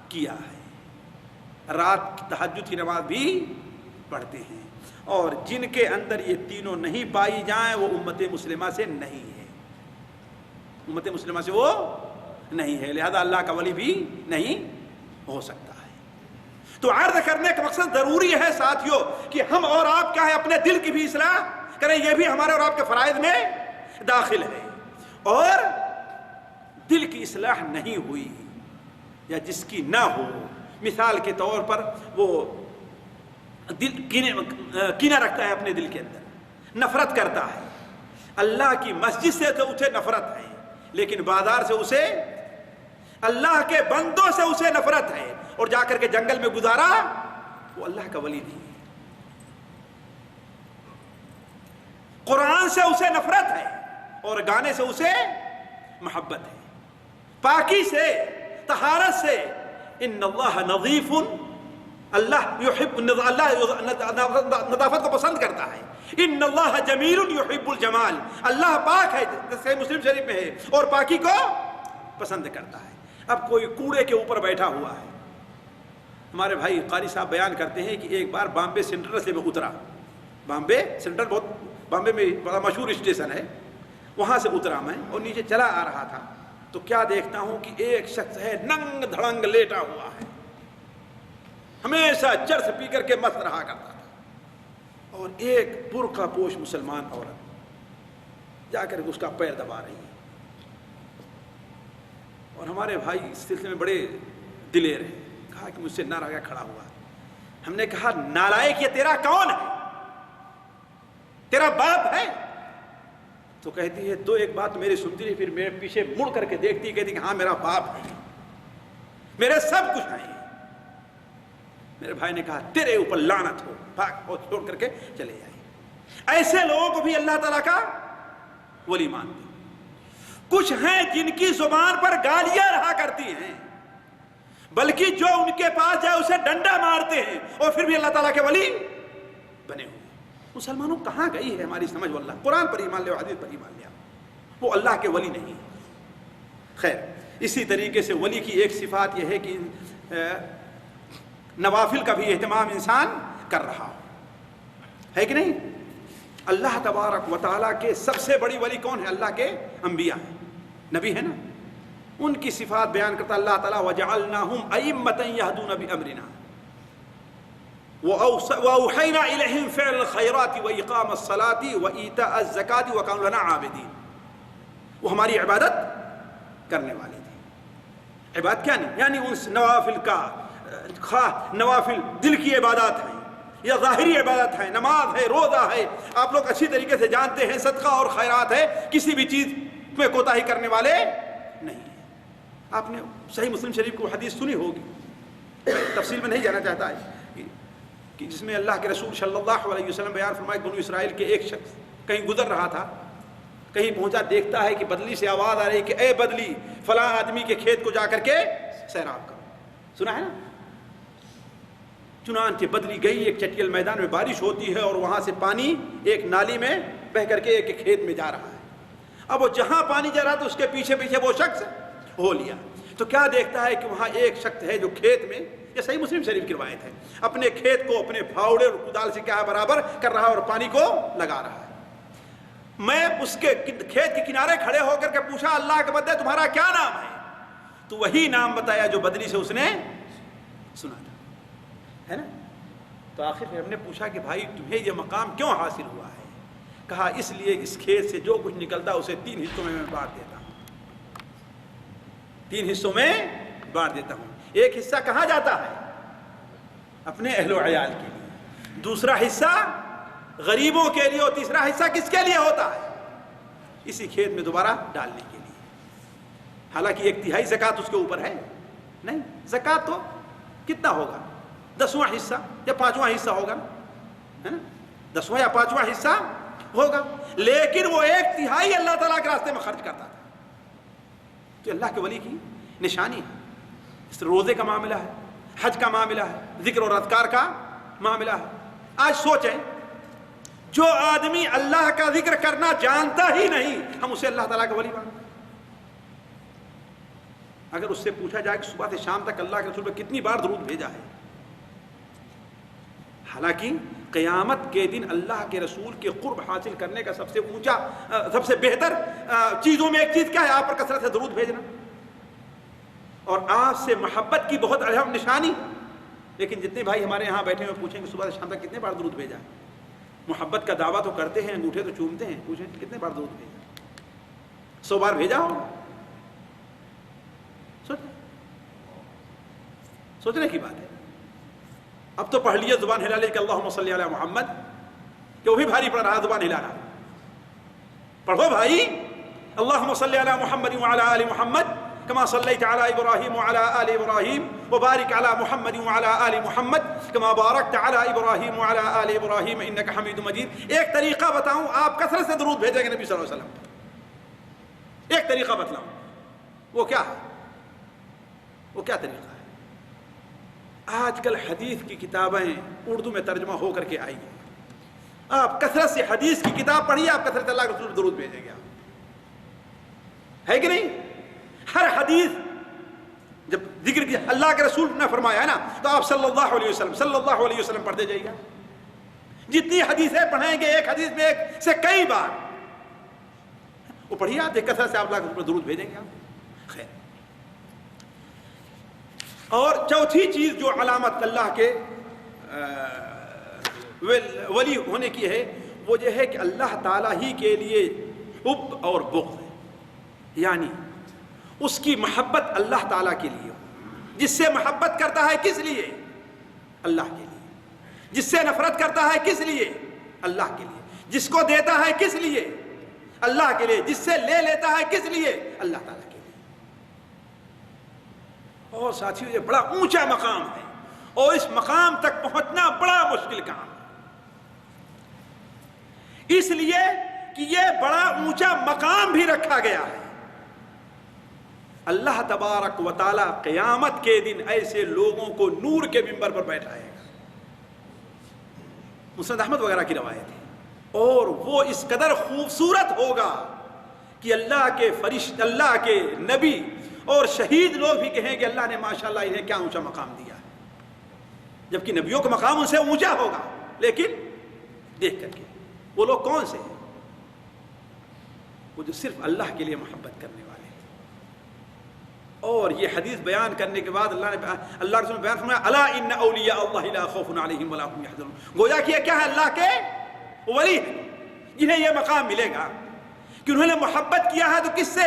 کیا ہے۔ رات کی تہجد کی نماز بھی پڑھتے ہیں، اور جن کے اندر یہ تینوں نہیں پائی جائیں وہ امت مسلمہ سے نہیں ہے، امت مسلمہ سے وہ نہیں ہے، لہذا اللہ کا ولی بھی نہیں ہو سکتا ہے۔ تو عرض کرنے کا مقصد ضروری ہے ساتھیوں کہ ہم اور آپ کیا ہے اپنے دل کی بھی اصلاح کریں، یہ بھی ہمارے اور آپ کے فرائض میں داخل ہے۔ اور دل کی اصلاح نہیں ہوئی یا جس کی نہ ہو، مثال کے طور پر وہ دل کینہ رکھتا ہے اپنے دل کے اندر، نفرت کرتا ہے، اللہ کی مسجد سے تو اسے نفرت ہے، لیکن بازار سے اسے، اللہ کے بندوں سے اسے نفرت ہے، اور جا کر کے جنگل میں گزارا، وہ اللہ کا ولی نہیں ہے۔ قرآن سے اسے نفرت ہے اور گانے سے اسے محبت ہے، پاکی سے، طہارت سے، ان اللہ نظیف، اللہ یحب، اللہ نظافت کو پسند کرتا ہے، ان اللہ جمیل یحب الجمال، اللہ پاک ہے، جیسے مسلم شریف میں ہے، اور پاکی کو پسند کرتا ہے۔ اب کوئی کوڑے کے اوپر بیٹھا ہوا ہے، ہمارے بھائی قاری صاحب بیان کرتے ہیں کہ ایک بار بامبے سینٹرل سے میں اترا، بامبے سینٹرل بہت بامبے میں بڑا مشہور اسٹیشن ہے، وہاں سے اترا میں اور نیچے چلا آ رہا تھا، تو کیا دیکھتا ہوں کہ ایک شخص ہے ننگ دھڑنگ لیٹا ہوا ہے، ہمیشہ چرس پی کر کے مست رہا کرتا تھا، اور ایک برقع پوش مسلمان عورت جا کر اس کا پیر دبا رہی ہے، اور ہمارے بھائی اس سلسلے میں بڑے دلیر ہیں، کہا کہ مجھ سے نہ رہا کھڑا ہوا۔ ہم نے کہا نالائق یہ تیرا کون ہے؟ تیرا باپ ہے؟ تو کہتی ہے تو ایک بات میری سنتی رہی، پھر میرے پیچھے مڑ کر کے دیکھتی، کہتی کہ ہاں میرا باپ ہے، میرے سب کچھ ہے۔ میرے بھائی نے کہا تیرے اوپر لعنت ہو، بھاگ، اور چھوڑ کر کے چلے جائے۔ ایسے لوگوں کو بھی اللہ تعالیٰ کا ولی مانتے ہیں۔ کچھ ہیں جن کی زبان پر گالیاں رہا کرتی ہیں، بلکہ جو ان کے پاس جائے اسے ڈنڈا مارتے ہیں، اور پھر بھی اللہ تعالیٰ کے ولی بنے ہوئے۔ مسلمانوں کہاں گئی ہے ہماری سمجھ؟ واللہ قرآن پر ایمان لے، حدیث پر ایمان لے، وہ اللہ کے ولی نہیں ہے۔ خیر، اسی طریقے سے ولی کی ایک صفات یہ ہے کہ نوافل کا بھی اہتمام انسان کر رہا ہے کہ نہیں؟ اللہ تبارک و تعالیٰ کے سب سے بڑی ولی کون ہے؟ اللہ کے انبیاء ہیں، نبی ہے نا، ان کی صفات بیان کرتا اللہ تعالیٰ وَجَعَلْنَاهُمْ أَئِمَّةً يَهْدُونَ بِأَمْرِنَا وَأَوْحَيْنَا إِلَيْهِمْ فِعْلَ الْخَيْرَاتِ وَإِقَامَ الصَّلَاةِ وَإِيتَاءَ الزَّكَاةِ وَكَانُوا لَنَا عَابِدِينَ۔ وہ ہماری عبادت کرنے والے تھے۔ عبادت کیا نہیں؟ یعنی ان نوافل کا، خواہ نوافل دل کی عبادات ہیں یا ظاہری عبادت ہے، نماز ہے، روزہ ہے، آپ لوگ اچھی طریقے سے جانتے ہیں، صدقہ اور خیرات ہے، کسی بھی چیز میں کوتاہی کرنے والے نہیں ہیں۔ آپ نے صحیح مسلم شریف کو حدیث سنی ہوگی، تفصیل میں نہیں جانا چاہتا ہے، کہ جس میں اللہ کے رسول صلی اللہ علیہ وسلم بیان فرمائے بنو اسرائیل کے ایک شخص کہیں گزر رہا تھا، کہیں پہنچا، دیکھتا ہے کہ بدلی سے آواز آ رہی کہ اے بدلی، فلاں آدمی کے کھیت کو جا کر کے سیراب کرو۔ سنا ہے نا؟ چنانچہ بدلی گئی، ایک چٹیل میدان میں بارش ہوتی ہے اور وہاں سے پانی ایک نالی میں بہہ کر کے ایک کھیت میں جا رہا ہے۔ اب وہ جہاں پانی جا رہا تھا اس کے پیچھے پیچھے وہ شخص ہو لیا، تو کیا دیکھتا ہے کہ وہاں ایک شخص ہے جو کھیت میں، یہ صحیح مسلم شریف کی روایت ہے، اپنے کھیت کو اپنے پھاوڑے اور کدال سے کیا برابر کر رہا ہے اور پانی کو لگا رہا ہے۔ میں اس کے کھیت کے کنارے کھڑے ہو کر کے پوچھا اللہ کے بندے تمہارا کیا نام ہے؟ تو وہی نام بتایا جو بدلی سے اس نے سنا تھا، ہے نا؟ تو آخر میں ہم نے پوچھا کہ بھائی تمہیں یہ مقام کیوں حاصل ہوا ہے؟ کہا اس لیے اس کھیت سے جو کچھ نکلتا اسے 3 حصوں میں بانٹ دیتا ہوں، 3 حصوں میں بانٹ دیتا ہوں۔ ایک حصہ کہاں جاتا ہے؟ اپنے اہل و عیال کے لیے، دوسرا حصہ غریبوں کے لیے، اور تیسرا حصہ کس کے لیے ہوتا ہے؟ اسی کھیت میں دوبارہ ڈالنے کے لیے۔ حالانکہ 1/3 زکوٰۃ اس کے اوپر ہے نہیں، زکوٰۃ تو کتنا ہوگا؟ 10واں حصہ یا 5واں حصہ ہوگا، ہے نا؟ 10واں یا 5واں حصہ ہوگا، لیکن وہ 1/3 اللہ تعالیٰ کے راستے میں خرچ کرتا تھا۔ تو اللہ کے ولی کی نشانی ہے۔ اس روزے کا معاملہ ہے، حج کا معاملہ ہے، ذکر اور اذکار کا معاملہ ہے۔ آج سوچیں، جو آدمی اللہ کا ذکر کرنا جانتا ہی نہیں، ہم اسے اللہ تعالیٰ کا ولی مانتے ہیں۔ اگر اس سے پوچھا جائے کہ صبح سے شام تک اللہ کے رسول پر کتنی بار درود بھیجا ہے، حالانکہ قیامت کے دن اللہ کے رسول کے قرب حاصل کرنے کا سب سے اونچا، سب سے بہتر چیزوں میں ایک چیز کیا ہے؟ آپ پر کثرت سے درود بھیجنا، اور آپ سے محبت کی بہت اہم نشانی۔ لیکن جتنے بھائی ہمارے یہاں بیٹھے ہوئے پوچھیں کہ صبح سے شام تک کتنے بار درود بھیجا ہے؟ محبت کا دعویٰ تو کرتے ہیں، انگوٹھے تو چومتے ہیں، پوچھیں کتنے بار درود بھیجا؟ 100 بار بھیجا ہوگا؟ سوچنے کی بات ہے۔ اب تو پڑھ لیے زبان ہلا لے کہ اللہم صلی علی محمد، کہ وہ بھی بھاری پڑ رہا ہے زبان ہلانا۔ پڑھو بھائی، اللہم صلی علی محمد وعلی آل محمد کما صلیت علی ابراہیم وعلی آل ابراہیم وبارک علی محمد وعلی آل محمد کما بارکت علی ابراہیم وعلی آل ابراہیم انک حمید مجید۔ ایک طریقہ بتاؤں آپ کثرت سے درود بھیجیں گے نبی صلی اللہ علیہ وسلم، ایک طریقہ بتلاؤں، وہ کیا ہے؟ وہ کیا طریقہ ہے؟ آج کل حدیث کی کتابیں اردو میں ترجمہ ہو کر کے آئی ہیں، آپ کثرت سے حدیث کی کتاب پڑھیے، آپ کثرت اللہ کے رسول درود بھیجیں گے، ہے کہ نہیں؟ ہر حدیث جب ذکر کیا اللہ کے رسول نے فرمایا ہے نا، تو آپ صلی اللہ علیہ وسلم پڑھتے جائیے گا۔ جتنی حدیثیں پڑھیں گے ایک حدیث میں ایک سے کئی بار وہ پڑھیے، آپ کثرت سے آپ اللہ کے رسول درود بھیجیں گے آپ۔ خیر، اور چوتھی چیز جو علامت اللہ کے ولی ہونے کی ہے، وہ یہ ہے کہ اللہ تعالیٰ ہی کے لیے حب اور بغض ہے، یعنی اس کی محبت اللہ تعالیٰ کے لیے ہو۔ جس سے محبت کرتا ہے کس لیے؟ اللہ کے لیے۔ جس سے نفرت کرتا ہے کس لیے؟ اللہ کے لیے۔ جس کو دیتا ہے کس لیے؟ اللہ کے لیے۔ جس سے لے لیتا ہے کس لیے؟ اللہ تعالیٰ کے لیے۔ اور ساتھیوں، یہ بڑا اونچا مقام ہے، اور اس مقام تک پہنچنا بڑا مشکل کام ہے۔ اس لیے کہ یہ بڑا اونچا مقام بھی رکھا گیا ہے. اللہ تبارک و تعالی قیامت کے دن ایسے لوگوں کو نور کے منبر پر بیٹھائے گا. مسند احمد وغیرہ کی روایت ہے. اور وہ اس قدر خوبصورت ہوگا کہ اللہ کے فرشتے، اللہ کے نبی اور شہید لوگ بھی کہیں کہ اللہ نے ماشاءاللہ انہیں کیا اونچا مقام دیا ہے، جبکہ نبیوں کا مقام ان سے اونچا ہوگا. لیکن دیکھ کر کے وہ لوگ کون سے ہیں؟ وہ جو صرف اللہ کے لیے محبت کرنے والے ہیں. اور یہ حدیث بیان کرنے کے بعد اللہ رسول نے بیان فرمایا الا ان اولیاء اللہ لا خوف علیہم ولا هم يحزنون. گویا کہ یہ کیا ہے؟ اللہ کے ولی ہیں جنہیں یہ مقام ملے گا کہ انہوں نے محبت کیا ہے. تو کس سے؟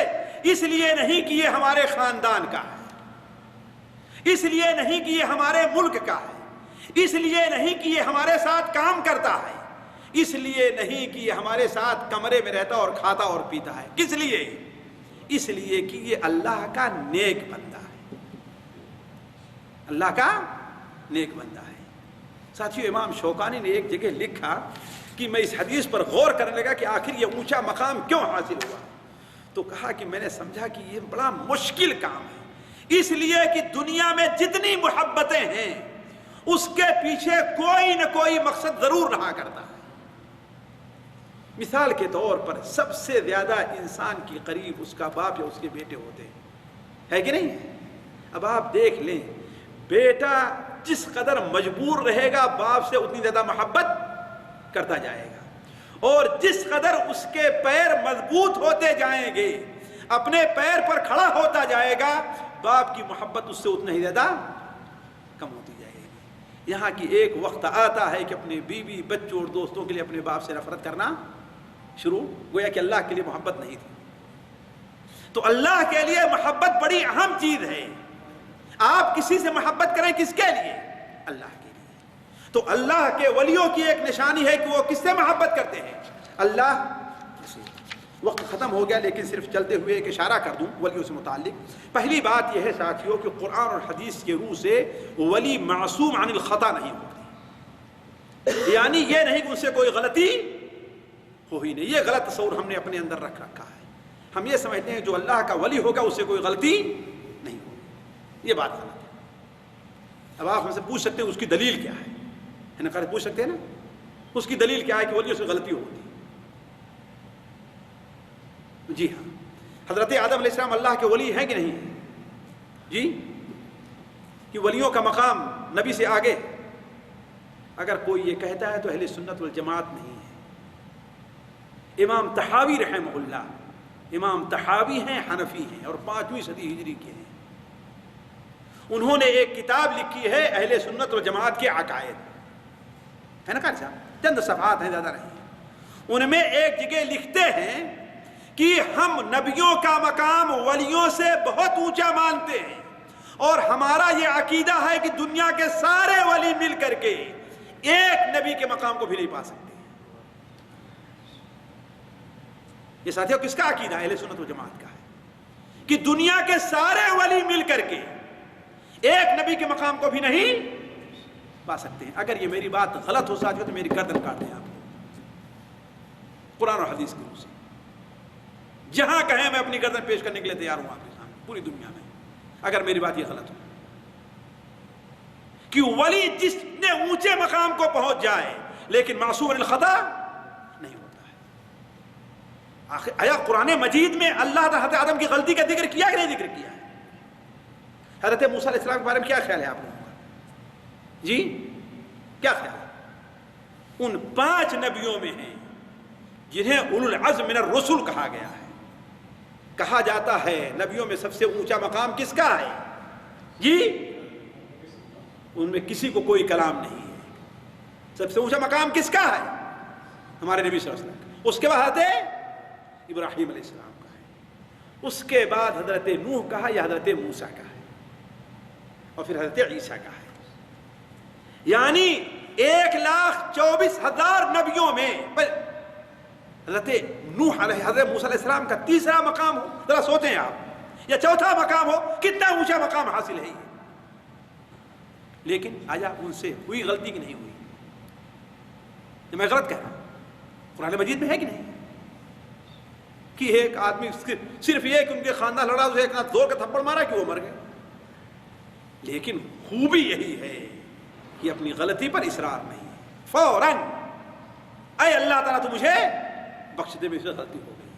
اس لیے نہیں کہ یہ ہمارے خاندان کا ہے، اس لیے نہیں کہ یہ ہمارے ملک کا ہے، اس لیے نہیں کہ یہ ہمارے ساتھ کام کرتا ہے، اس لیے نہیں کہ یہ ہمارے ساتھ کمرے میں رہتا اور کھاتا اور پیتا ہے. کس لیے؟ اس لیے کہ یہ اللہ کا نیک بندہ ہے، اللہ کا نیک بندہ ہے. ساتھیو، امام شوکانی نے ایک جگہ لکھا کہ میں اس حدیث پر غور کرنے لگا کہ آخر یہ اونچا مقام کیوں حاصل ہوا. تو کہا کہ میں نے سمجھا کہ یہ بڑا مشکل کام ہے، اس لیے کہ دنیا میں جتنی محبتیں ہیں اس کے پیچھے کوئی نہ کوئی مقصد ضرور رہا کرتا ہے. مثال کے طور پر سب سے زیادہ انسان کی قریب اس کا باپ یا اس کے بیٹے ہوتے ہیں، ہے کہ نہیں؟ اب آپ دیکھ لیں، بیٹا جس قدر مجبور رہے گا باپ سے اتنی زیادہ محبت کرتا جائے گا، اور جس قدر اس کے پیر مضبوط ہوتے جائیں گے، اپنے پیر پر کھڑا ہوتا جائے گا، باپ کی محبت اس سے اتنا ہی زیادہ کم ہوتی جائے گی. یہاں کی ایک وقت آتا ہے کہ اپنے بیوی بچوں اور دوستوں کے لیے اپنے باپ سے نفرت کرنا شروع، گویا کہ اللہ کے لیے محبت نہیں تھی. تو اللہ کے لیے محبت بڑی اہم چیز ہے. آپ کسی سے محبت کریں کس کے لیے؟ اللہ کے لیے. تو اللہ کے ولیوں کی ایک نشانی ہے کہ وہ کس سے محبت کرتے ہیں؟ اللہ سے. وقت ختم ہو گیا لیکن صرف چلتے ہوئے ایک اشارہ کر دوں ولیوں سے متعلق. پہلی بات یہ ہے ساتھیوں کہ قرآن اور حدیث کے روح سے ولی معصوم عن الخطا نہیں ہوتے، یعنی یہ نہیں کہ ان سے کوئی غلطی ہو ہی نہیں. یہ غلط تصور ہم نے اپنے اندر رکھ رکھا ہے. ہم یہ سمجھتے ہیں جو اللہ کا ولی ہوگا اس سے کوئی غلطی نہیں ہوگی. یہ بات غلط ہے. اب آپ ہم سے پوچھ سکتے ہیں اس کی دلیل کیا ہے نا؟ پوچھ سکتے ہیں نا اس کی دلیل کیا ہے کہ ولیوں سے غلطی ہوتی. جی ہاں، حضرت آدم علیہ السلام اللہ کے ولی ہیں کہ نہیں ہیں؟ جی، کہ ولیوں کا مقام نبی سے آگے. اگر کوئی یہ کہتا ہے تو اہل سنت والجماعت نہیں ہے. امام طحاوی رحمہ اللہ، امام طحاوی ہیں حنفی ہیں اور 5ویں صدی ہجری کے ہیں. انہوں نے ایک کتاب لکھی ہے اہل سنت والجماعت کے عقائد، ہے نا قاری صاحب؟ چند صفحات ہیں، زیادہ نہیں. ان میں ایک جگہ لکھتے ہیں کہ ہم نبیوں کا مقام ولیوں سے بہت اونچا مانتے ہیں، اور ہمارا یہ عقیدہ ہے کہ دنیا کے سارے ولی مل کر کے ایک نبی کے مقام کو بھی نہیں پا سکتے. یہ ساتھیوں کس کا عقیدہ ہے؟ اہل سنت و جماعت کا ہے کہ دنیا کے سارے ولی مل کر کے ایک نبی کے مقام کو بھی نہیں پا سکتے ہیں. اگر یہ میری بات غلط ہو ساتھیوں تو میری گردن کاٹ دیں آپ. قرآن اور حدیث کے روح سے جہاں کہیں میں اپنی گردن پیش کرنے کے لیے تیار ہوں آپ کے سامنے پوری دنیا میں، اگر میری بات یہ غلط ہو. کہ ولی جس نے اونچے مقام کو پہنچ جائے لیکن معصوم الخطا نہیں ہوتا ہے. آخر آیا قرآن مجید میں اللہ نے حضرت آدم کی غلطی کا ذکر کیا کہ نہیں ذکر کیا ہے؟ حضرت موسیٰ علیہ السلام کے بارے میں کیا خیال ہے آپ لوگوں کا؟ جی کیا خیال ہے؟ ان 5 نبیوں میں ہیں جنہیں اولو العزم من الرسل کہا گیا ہے. کہا جاتا ہے نبیوں میں سب سے اونچا مقام کس کا ہے؟ جی ان میں کسی کو کوئی کلام نہیں ہے. سب سے اونچا مقام کس کا ہے؟ ہمارے نبی صلی اللہ علیہ وسلم. اس کے بعد حضرت ابراہیم علیہ السلام کا ہے. اس کے بعد حضرت نوح کا ہے یا حضرت موسیٰ کا ہے، اور پھر حضرت عیسیٰ کا ہے. یعنی 1,24,000 نبیوں میں حضرت نوح علیہ حضرت موسیٰ علیہ السلام کا تیسرا مقام ہو. ذرا سوچیں آپ، یا چوتھا مقام ہو، کتنا اونچا مقام حاصل ہے. لیکن آیا ان سے ہوئی غلطی کہ نہیں ہوئی؟ میں غلط کہہ رہا ہوں؟ قرآن مجید میں ہے کہ نہیں کہ ایک آدمی صرف یہ کہ ان کے خاندان لڑا اسے ایک زور کا تھپڑ مارا کہ وہ مر گئے. لیکن خوبی یہی ہے کہ اپنی غلطی پر اصرار نہیں, فوراً اے اللہ تعالیٰ تو مجھے بخش دے, مجھ سے غلطی ہو گئی.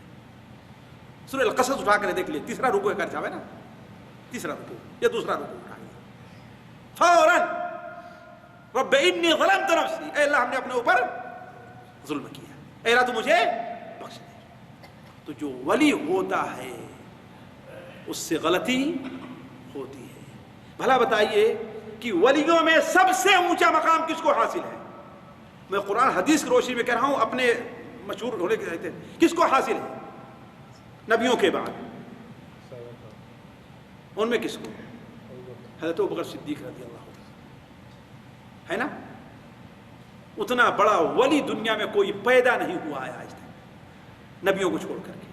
سورہ القصص اٹھا کر دیکھ لیں, تیسرا رکوع کر جاوے نا, تیسرا رکوع یا دوسرا رکوع اٹھا لیا, فوراً رب انی ظلمت نفسی, اے اللہ ہم نے اپنے اوپر ظلم کیا, اے اللہ تو مجھے بخش دے. تو جو ولی ہوتا ہے اس سے غلطی ہوتی ہے. بھلا بتائیے کہ ولیوں میں سب سے اونچا مقام کس کو حاصل ہے؟ میں قرآن حدیث کی روشنی میں کہہ رہا ہوں, اپنے مشہور ہونے کے کہتے ہیں, کس کو حاصل ہے نبیوں کے بعد؟ ان میں کس کو؟ حضرت ابوبکر صدیق رضی اللہ عنہ, ہے نا. اتنا بڑا ولی دنیا میں کوئی پیدا نہیں ہوا ہے آج تک نبیوں کو چھوڑ کر کے.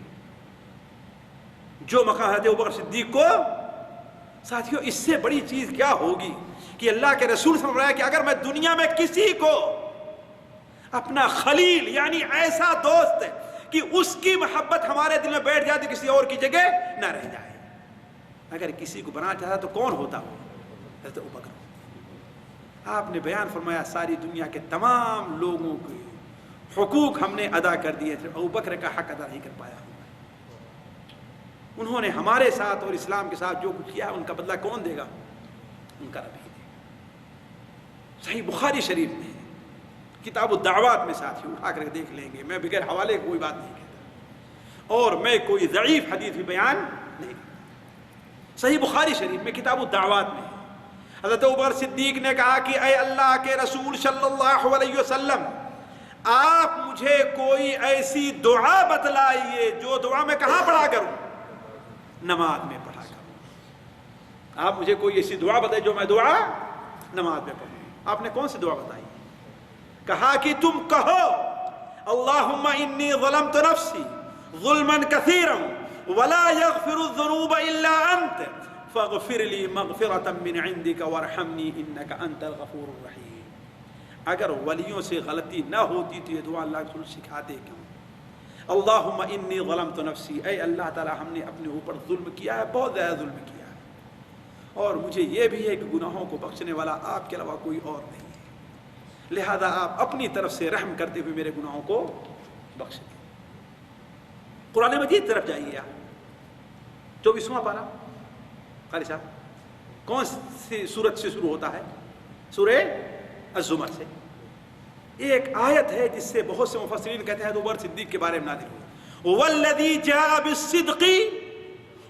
جو مقام حضرت ابوبکر صدیق کو, ساتھیوں اس سے بڑی چیز کیا ہوگی کہ اللہ کے رسول صلی اللہ علیہ وسلم کہ اگر میں دنیا میں کسی کو اپنا خلیل یعنی ایسا دوست کہ اس کی محبت ہمارے دل میں بیٹھ جاتی, کسی اور کی جگہ نہ رہ جائے, اگر کسی کو بنانا چاہتا تو کون ہوتا ہو؟ حضرت ابوبکر. آپ نے بیان فرمایا ساری دنیا کے تمام لوگوں کے حقوق ہم نے ادا کر دیے تھے, ابوبکر کا حق ادا نہیں کر پایا. انہوں نے ہمارے ساتھ اور اسلام کے ساتھ جو کچھ کیا ان کا بدلہ کون دے گا؟ ان کا رب ہی دے گا. صحیح بخاری شریف میں کتاب الدعوات میں ساتھی اٹھا کر دیکھ لیں گے, میں بغیر حوالے کوئی بات نہیں کہتا اور میں کوئی ضعیف حدیث بھی بیان نہیں کرتا. صحیح بخاری شریف میں کتاب الدعوات میں حضرت ابوبکر صدیق نے کہا کہ اے اللہ کے رسول صلی اللہ علیہ وسلم, آپ مجھے کوئی ایسی دعا بتلائیے جو دعا میں کہاں پڑھا کروں؟ نماز میں پڑھا کروں. آپ مجھے کوئی ایسی دعا بتائیے جو میں دعا نماز میں پڑھوں. آپ نے کون سی دعا بتائی؟ کہا کہ تم کہو اللہم انی ظلمت نفسی ظلما کثیرا ولا یغفر الذنوب الا انت فاغفر لی مغفرۃ من عندک وارحمنی انک انت الغفور الرحیم. اگر ولیوں سے غلطی نہ ہوتی تو یہ دعا اللہ کے رسول سکھاتے کیوں؟ اللہم انی ظلمت نفسی, اے اللہ تعالی ہم نے اپنے اوپر ظلم کیا ہے, بہت زیادہ ظلم کیا ہے, اور مجھے یہ بھی ہے کہ گناہوں کو بخشنے والا آپ کے علاوہ کوئی اور نہیں ہے, لہذا آپ اپنی طرف سے رحم کرتے ہوئے میرے گناہوں کو بخش دیں. قرآن مجید طرف جائیے آپ, 24واں پارہ. قاری صاحب کون سی سورت سے شروع ہوتا ہے؟ سورہ الزمر سے. ایک آیت ہے جس سے بہت سے مفسرین کہتے ہیں ابوبکر صدیق کے بارے میں نازل ہوئی, والذی جاء بالصدق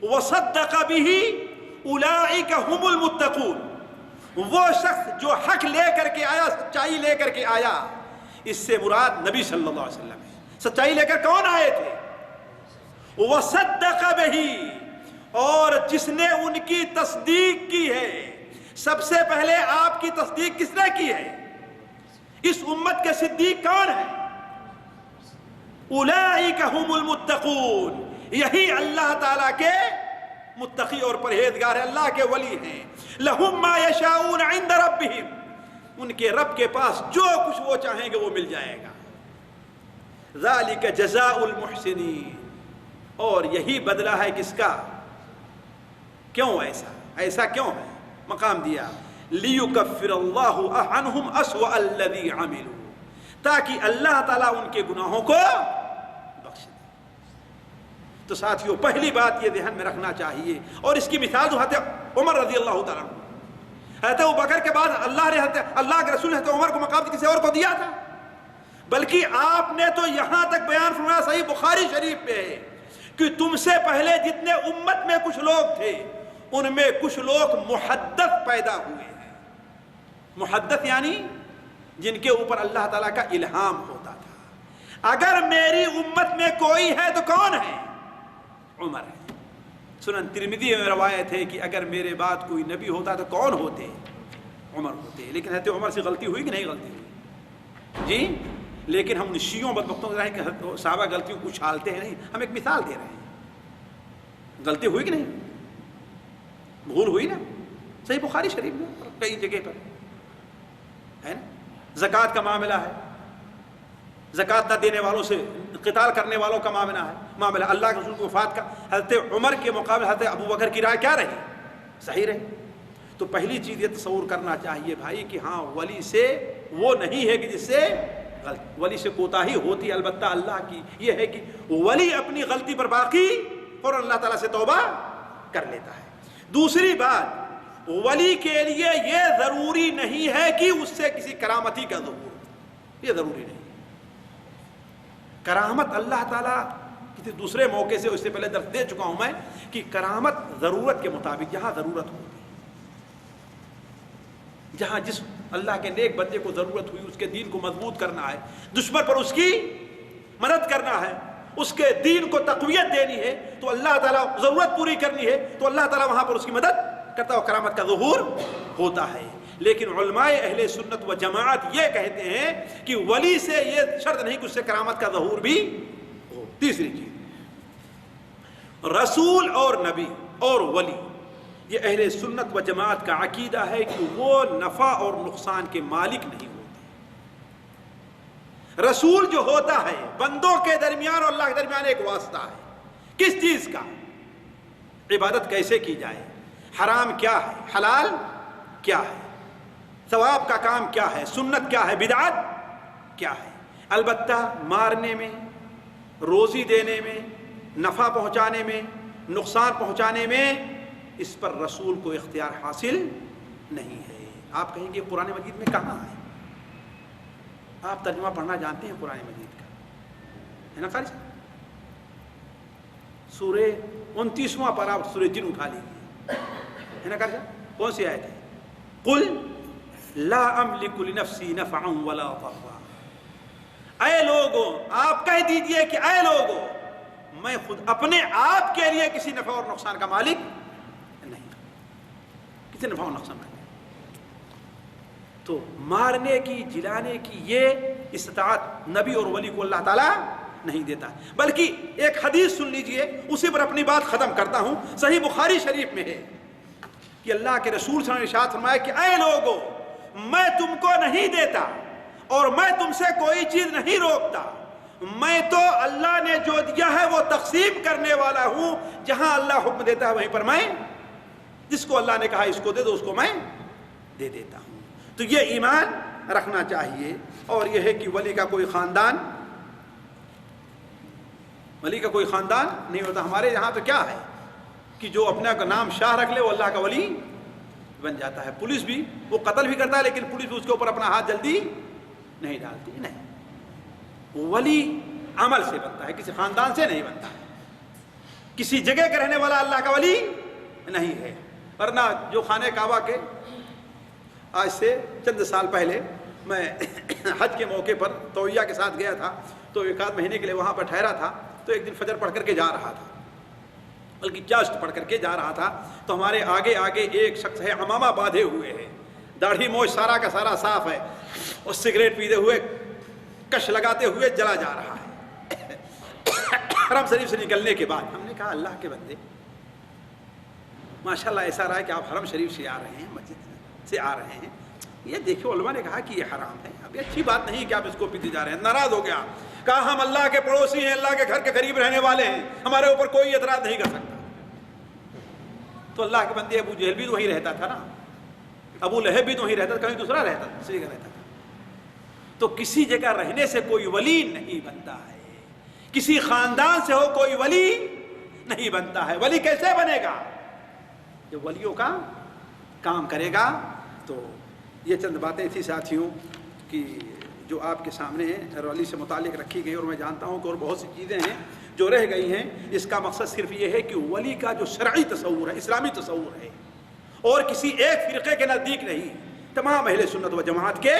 وصدق به اولئک هم المتقون. وہ شخص جو حق لے کر کے آیا, سچائی لے کر کے آیا, اس سے مراد نبی صلی اللہ علیہ وسلم ہے. سچائی لے کر کون آئے تھے؟ وصدق به, اور جس نے ان کی تصدیق کی ہے. سب سے پہلے آپ کی تصدیق کس نے کی ہے؟ اس امت کے صدیق کون ہیں؟ اولئک هم المتقون, یہی اللہ تعالیٰ کے متقی اور پرہیزگار ہیں, اللہ کے ولی ہیں. لہم ما یشاؤون عند ربہم, ان کے رب کے پاس جو کچھ وہ چاہیں گے وہ مل جائے گا. ذالک جزاء المحسنین, اور یہی بدلہ ہے کس کا؟ کیوں ایسا کیوں ہے مقام دیا؟ لیکفر اللہ عنہم اسوأ الذی عملوا, تاکہ اللہ تعالیٰ ان کے گناہوں کو بخش دے. تو ساتھیوں پہلی بات یہ ذہن میں رکھنا چاہیے, اور اس کی مثال تو حضرت عمر رضی اللہ تعالیٰ عنہ, حضرت ابوبکر کے بعد اللہ کے رسول حضرت عمر کو مقام کسی اور کو دیا تھا, بلکہ آپ نے تو یہاں تک بیان فرمایا صحیح بخاری شریف میں ہے کہ تم سے پہلے جتنے امت میں کچھ لوگ تھے ان میں کچھ لوگ محدث پیدا ہوئے ہیں. محدث یعنی جن کے اوپر اللہ تعالیٰ کا الہام ہوتا تھا. اگر میری امت میں کوئی ہے تو کون ہے؟ عمر ہے. سنن ترمذی میں روایت ہے کہ اگر میرے بعد کوئی نبی ہوتا تو کون ہوتے؟ عمر ہوتے. لیکن حضرت عمر سے غلطی ہوئی کہ نہیں غلطی ہوئی؟ جی, لیکن ہم شیعوں بدبختوں سے کہ صحابہ غلطیوں کو چھالتے ہیں, نہیں, ہم ایک مثال دے رہے ہیں. غلطی ہوئی کہ نہیں؟ بھول ہوئی نا. صحیح بخاری شریف میں کئی جگہ پر ہے نا. زکوٰۃ کا معاملہ ہے, زکوٰۃ نہ دینے والوں سے قتال کرنے والوں کا معاملہ اللہ کے رسول کی وفات کا حضرت عمر کے مقابلے حضرت ابو بکر کی رائے کیا رہی؟ صحیح رہی. تو پہلی چیز یہ تصور کرنا چاہیے بھائی کہ ہاں ولی سے وہ نہیں ہے کہ جس سے ولی سے کوتاہی ہوتی، البتہ اللہ کی یہ ہے کہ ولی اپنی غلطی پر باقی اور اللہ تعالیٰ سے توبہ کر لیتا ہے. دوسری بات، ولی کے لیے یہ ضروری نہیں ہے کہ اس سے کسی کرامتی کا ظہور، یہ ضروری نہیں. کرامت اللہ تعالیٰ کسی دوسرے موقع سے، اس سے پہلے درس دے چکا ہوں میں کہ کرامت ضرورت کے مطابق جہاں ضرورت ہوتی ہے، جہاں جس اللہ کے نیک بندے کو ضرورت ہوئی اس کے دین کو مضبوط کرنا ہے، دشمن پر اس کی مدد کرنا ہے، اس کے دین کو تقویت دینی ہے، تو اللہ تعالیٰ ضرورت پوری کرنی ہے تو اللہ تعالیٰ وہاں پر اس کی مدد کرتا ہے اور کرامت کا ظہور ہوتا ہے. لیکن علماء اہل سنت و جماعت یہ کہتے ہیں کہ ولی سے یہ شرط نہیں کہ اس سے کرامت کا ظہور بھی ہو. تیسری چیز، رسول اور نبی اور ولی، یہ اہل سنت و جماعت کا عقیدہ ہے کہ وہ نفع اور نقصان کے مالک نہیں ہوتے. رسول جو ہوتا ہے بندوں کے درمیان اور اللہ کے درمیان ایک واسطہ ہے. کس چیز کا؟ عبادت کیسے کی جائے، حرام کیا ہے، حلال کیا ہے، ثواب کا کام کیا ہے، سنت کیا ہے، بدعت کیا ہے. البتہ مارنے میں، روزی دینے میں، نفع پہنچانے میں، نقصان پہنچانے میں اس پر رسول کو اختیار حاصل نہیں ہے. آپ کہیں گے قرآن مجید میں کہاں ہے؟ آپ ترجمہ پڑھنا جانتے ہیں قرآن مجید کا، ہے نا قاری صاحب؟ سورہ 29واں پارہ سورہ جن اٹھا لیجیے، ہے نا قاری صاحب؟ کون سی آیت ہے؟ قل لا املک لنفسی نفعا ولا ضرا. اے لوگوں، آپ کہہ دیجئے کہ اے لوگوں، میں خود اپنے آپ کے لیے کسی نفع اور نقصان کا مالک نہیں، کسی نفع اور نقصان نہیں. تو مارنے کی، جلانے کی یہ استطاعت نبی اور ولی کو اللہ تعالیٰ نہیں دیتا. بلکہ ایک حدیث سن لیجئے، اسی پر اپنی بات ختم کرتا ہوں. صحیح بخاری شریف میں ہے کہ اللہ کے رسول صلی اللہ علیہ وسلم نے ارشاد فرمایا کہ اے لوگو، میں تم کو نہیں دیتا اور میں تم سے کوئی چیز نہیں روکتا، میں تو اللہ نے جو دیا ہے وہ تقسیم کرنے والا ہوں. جہاں اللہ حکم دیتا ہے وہیں پر میں، جس کو اللہ نے کہا اس کو دے دو، اس کو میں دے دیتا ہوں. تو یہ ایمان رکھنا چاہیے. اور یہ ہے کہ ولی کا کوئی خاندان نہیں ہوتا. ہمارے یہاں تو کیا ہے کہ جو اپنا نام شاہ رکھ لے وہ اللہ کا ولی بن جاتا ہے. پولیس بھی وہ قتل بھی کرتا ہے لیکن پولیس بھی اس کے اوپر اپنا ہاتھ جلدی نہیں ڈالتی. نہیں، ولی عمل سے بنتا ہے، کسی خاندان سے نہیں بنتا ہے. کسی جگہ کا رہنے والا اللہ کا ولی نہیں ہے. ورنہ جو خانہ کعبہ کے آج سے چند سال پہلے میں حج کے موقع پر توعیہ کے ساتھ گیا تھا، تو ایک آدھ مہینے کے لیے وہاں پر ٹھہرا تھا. تو ایک دن فجر پڑھ کر کے جا رہا تھا، بلکہ جسٹ پڑھ کر کے جا رہا تھا، تو ہمارے آگے ایک شخص ہے، عمامہ باندھے ہوئے ہے، داڑھی موچھ سارا کا سارا صاف ہے، اور سگریٹ پیتے ہوئے، کش لگاتے ہوئے چلا جا رہا ہے. حرم شریف سے نکلنے کے بعد ہم نے کہا اللہ کے بندے، ماشاءاللہ ایسا رہا ہے کہ آپ حرم شریف سے آ رہے ہیں، مسجد سے آ رہے ہیں، یہ دیکھو علماء نے کہا کہ یہ حرام ہے، اب یہ اچھی بات نہیں کہ آپ اس کو پیتے جا رہے ہیں. ناراض ہو گیا، کہا ہم اللہ کے پڑوسی ہیں، اللہ کے گھر کے قریب رہنے والے ہیں، ہمارے اوپر کوئی اعتراض نہیں کر سکتا. تو اللہ کے بندے، ابو جہل بھی تو وہیں رہتا تھا نا، ابو لہب بھی تو وہیں رہتا تھا، کہیں دوسرا رہتا تھا، دوسری جگہ رہتا تھا. تو کسی جگہ رہنے سے کوئی ولی نہیں بنتا ہے، کسی خاندان سے ہو کوئی ولی نہیں بنتا ہے. ولی کیسے بنے گا؟ جو ولیوں کا کام کرے گا. تو یہ چند باتیں تھی ساتھیوں کہ جو آپ کے سامنے ولی سے متعلق رکھی گئی، اور میں جانتا ہوں کہ اور بہت سی چیزیں ہیں جو رہ گئی ہیں. اس کا مقصد صرف یہ ہے کہ ولی کا جو شرعی تصور ہے، اسلامی تصور ہے، اور کسی ایک فرقے کے نزدیک نہیں، تمام اہل سنت و جماعت کے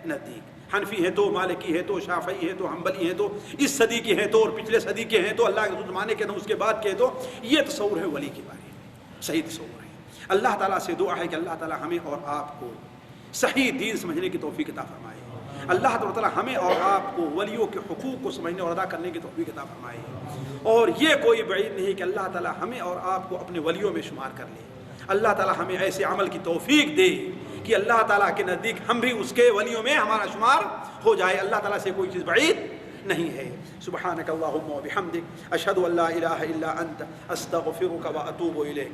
نزدیک. حنفی ہیں تو، مالکی ہے تو، شافعی ہے تو، حنبلی ہیں تو، اس صدی کے ہیں تو، اور پچھلے صدی کے ہیں تو، اللہ کے زمانے کے ہیں اس کے بعد کے ہیں تو، یہ تصور ہے ولی کے بارے میں، صحیح تصور ہے. اللہ تعالیٰ سے دعا ہے کہ اللہ تعالیٰ ہمیں اور آپ کو صحیح دین سمجھنے کی توفیق عطا فرمائے. اللہ تعالیٰ ہمیں اور آپ کو ولیوں کے حقوق کو سمجھنے اور ادا کرنے کی توفیق عطا فرمائے. اور یہ کوئی بعید نہیں کہ اللہ تعالیٰ ہمیں اور آپ کو اپنے ولیوں میں شمار کر لے. اللہ تعالی ہمیں ایسے عمل کی توفیق دے کہ اللہ تعالیٰ کے نزدیک ہم بھی اس کے ولیوں میں ہمارا شمار ہو جائے. اللہ تعالیٰ سے کوئی چیز بعید نہیں ہے. سبحانک اللہم و بحمدک اشہد ان لا الہ الا انت استغفرک و اتوب الیک.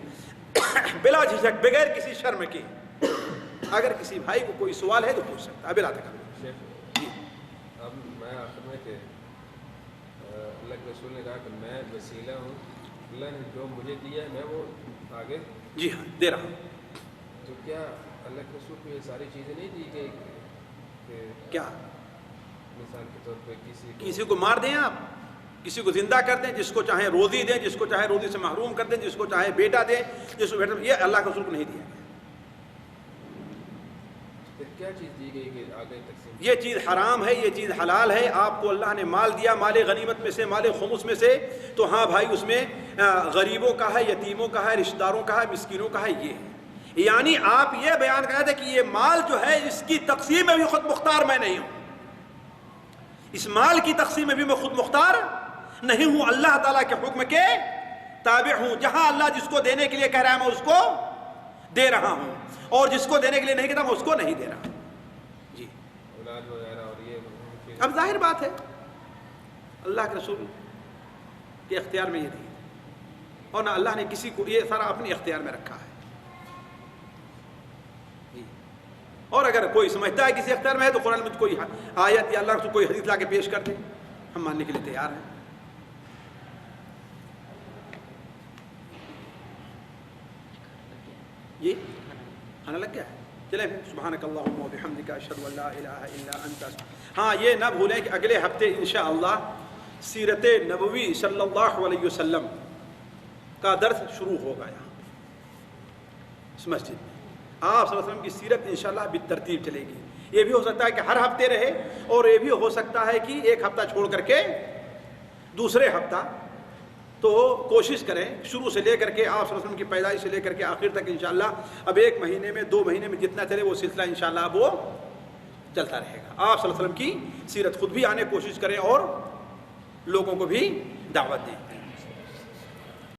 بلا جھجک بغیر کسی شرم کے اگر کسی بھائی کو کوئی سوال ہے تو پوچھ سکتا ہے بلا تکلف. جی اب میں آخر میں کہ اللہ کے رسول نے کہا کہ میں وسیلہ ہوں, اللہ نے جو مجھے دیا ہے میں وہ آگے جی ہاں دے رہا ہوں. تو کیا اللہ کے رسول کو یہ ساری چیزیں نہیں دی گئی کہ کیا مثال کے طور پہ کسی کو مار دیں, آپ کسی کو زندہ کر دیں, جس کو چاہے روزی دیں, جس کو چاہے روزی سے محروم کر دیں, جس کو چاہے بیٹا دیں, جس کو بیٹا, یہ اللہ کے رسول کو نہیں دیا گیا. پھر کیا چیز دی گئی کہ آگے تقسیم؟ یہ چیز حرام ہے, یہ چیز حلال ہے. آپ کو اللہ نے مال دیا, مال غنیمت میں سے, مال خمس میں سے, تو ہاں بھائی اس میں غریبوں کا ہے, یتیموں کا ہے, رشتہ داروں کا ہے, مسکینوں کا ہے. یہ ہے یعنی آپ یہ بیان کر رہے تھے کہ یہ مال جو ہے اس کی تقسیم میں بھی خود مختار میں نہیں ہوں, اس مال کی تقسیم میں بھی میں خود مختار نہیں ہوں, اللہ تعالیٰ کے حکم کے تابع ہوں. جہاں اللہ جس کو دینے کے لیے کہہ رہا ہے میں اس کو دے رہا ہوں, اور جس کو دینے کے لیے نہیں کہتا میں اس کو نہیں دے رہا. جی اولاد وغیرہ اور یہ اب ظاہر بات ہے اللہ کے رسول کے اختیار میں یہ نہیں ہے, اور نہ اللہ نے کسی کو یہ سارا اپنے اختیار میں رکھا ہے. اور اگر کوئی سمجھتا ہے کسی اختیار میں ہے تو قرآن میں کوئی آیت یا اللہ کو کوئی حدیث لا کے پیش کر دے, ہم ماننے کے لیے تیار ہیں. یہ کھانا لگ گیا ہے, چلیں پھر سبحانک اللہم و بحمدک اشہد ان لا الہ الا انت. ہاں یہ نہ بھولیں کہ اگلے ہفتے انشاءاللہ سیرت نبوی صلی اللہ علیہ وسلم کا درس شروع ہوگا یہاں اس مسجد میں. آپ صلی اللہ علیہ وسلم کی سیرت انشاءاللہ بالترتیب چلے گی. یہ بھی ہو سکتا ہے کہ ہر ہفتے رہے, اور یہ بھی ہو سکتا ہے کہ ایک ہفتہ چھوڑ کر کے دوسرے ہفتہ. تو کوشش کریں شروع سے لے کر کے آپ صلی اللہ علیہ وسلم کی پیدائش سے لے کر کے آخر تک انشاءاللہ اب 1 مہینے میں 2 مہینے میں جتنا چلے وہ سلسلہ انشاءاللہ اب وہ چلتا رہے گا. آپ صلی اللہ علیہ وسلم کی سیرت خود بھی آنے کی کوشش کریں اور لوگوں کو بھی دعوت دیں.